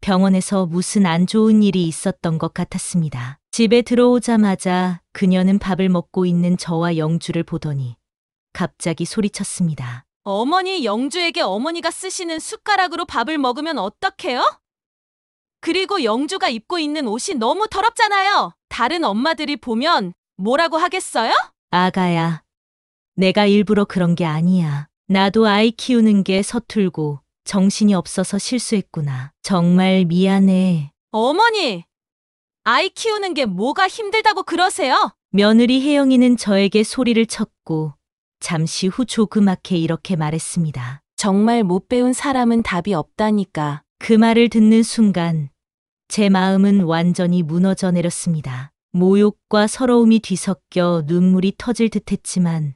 병원에서 무슨 안 좋은 일이 있었던 것 같았습니다. 집에 들어오자마자 그녀는 밥을 먹고 있는 저와 영주를 보더니 갑자기 소리쳤습니다. 어머니, 영주에게 어머니가 쓰시는 숟가락으로 밥을 먹으면 어떡해요? 그리고 영주가 입고 있는 옷이 너무 더럽잖아요. 다른 엄마들이 보면 뭐라고 하겠어요? 아가야, 내가 일부러 그런 게 아니야. 나도 아이 키우는 게 서툴고 정신이 없어서 실수했구나. 정말 미안해. 어머니! 아이 키우는 게 뭐가 힘들다고 그러세요? 며느리 혜영이는 저에게 소리를 쳤고 잠시 후 조그맣게 이렇게 말했습니다. 정말 못 배운 사람은 답이 없다니까. 그 말을 듣는 순간 제 마음은 완전히 무너져 내렸습니다. 모욕과 서러움이 뒤섞여 눈물이 터질 듯했지만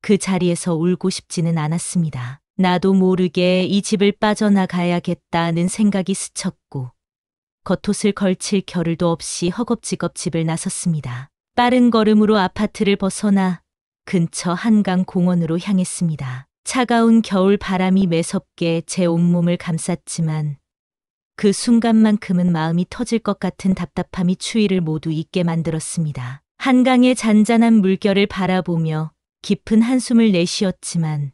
그 자리에서 울고 싶지는 않았습니다. 나도 모르게 이 집을 빠져나가야겠다는 생각이 스쳤고 겉옷을 걸칠 겨를도 없이 허겁지겁 집을 나섰습니다. 빠른 걸음으로 아파트를 벗어나 근처 한강 공원으로 향했습니다. 차가운 겨울 바람이 매섭게 제 온몸을 감쌌지만 그 순간만큼은 마음이 터질 것 같은 답답함이 추위를 모두 잊게 만들었습니다. 한강의 잔잔한 물결을 바라보며 깊은 한숨을 내쉬었지만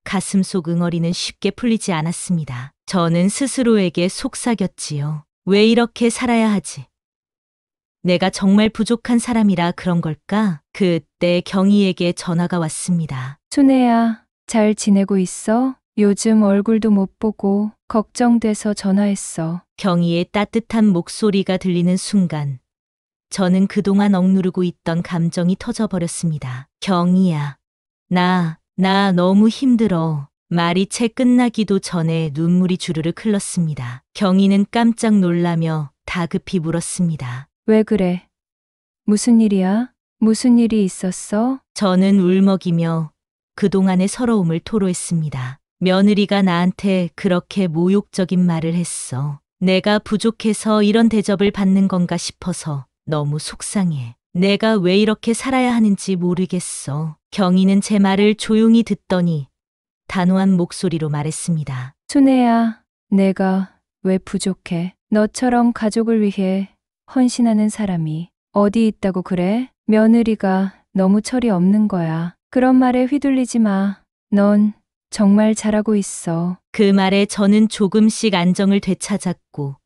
가슴 속 응어리는 쉽게 풀리지 않았습니다. 저는 스스로에게 속삭였지요. 왜 이렇게 살아야 하지? 내가 정말 부족한 사람이라 그런 걸까? 그때 경희에게 전화가 왔습니다. 순애야, 잘 지내고 있어? 요즘 얼굴도 못 보고 걱정돼서 전화했어. 경희의 따뜻한 목소리가 들리는 순간 저는 그동안 억누르고 있던 감정이 터져버렸습니다. 경희야, 나 너무 힘들어. 말이 채 끝나기도 전에 눈물이 주르륵 흘렀습니다. 경희는 깜짝 놀라며 다급히 물었습니다. 왜 그래? 무슨 일이야? 무슨 일이 있었어? 저는 울먹이며 그동안의 서러움을 토로했습니다. 며느리가 나한테 그렇게 모욕적인 말을 했어. 내가 부족해서 이런 대접을 받는 건가 싶어서 너무 속상해. 내가 왜 이렇게 살아야 하는지 모르겠어. 경희는 제 말을 조용히 듣더니 단호한 목소리로 말했습니다. 순애야, 내가 왜 부족해? 너처럼 가족을 위해 헌신하는 사람이 어디 있다고 그래? 며느리가 너무 철이 없는 거야. 그런 말에 휘둘리지 마. 넌 정말 잘하고 있어. 그 말에 저는 조금씩 안정을 되찾았고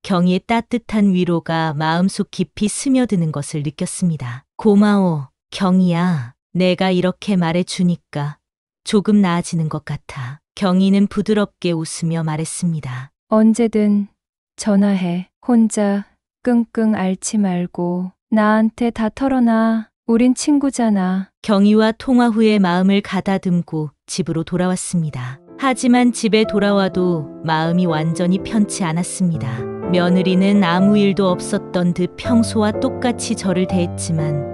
경희의 따뜻한 위로가 마음속 깊이 스며드는 것을 느꼈습니다. 고마워, 경희야. 내가 이렇게 말해주니까 조금 나아지는 것 같아. 경희는 부드럽게 웃으며 말했습니다. 언제든 전화해. 혼자 끙끙 앓지 말고 나한테 다 털어놔. 우린 친구잖아. 경희와 통화 후에 마음을 가다듬고 집으로 돌아왔습니다. 하지만 집에 돌아와도 마음이 완전히 편치 않았습니다. 며느리는 아무 일도 없었던 듯 평소와 똑같이 저를 대했지만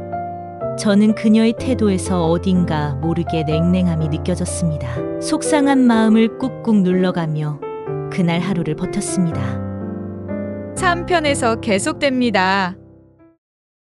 저는 그녀의 태도에서 어딘가 모르게 냉랭함이 느껴졌습니다. 속상한 마음을 꾹꾹 눌러가며 그날 하루를 버텼습니다. 3편에서 계속됩니다.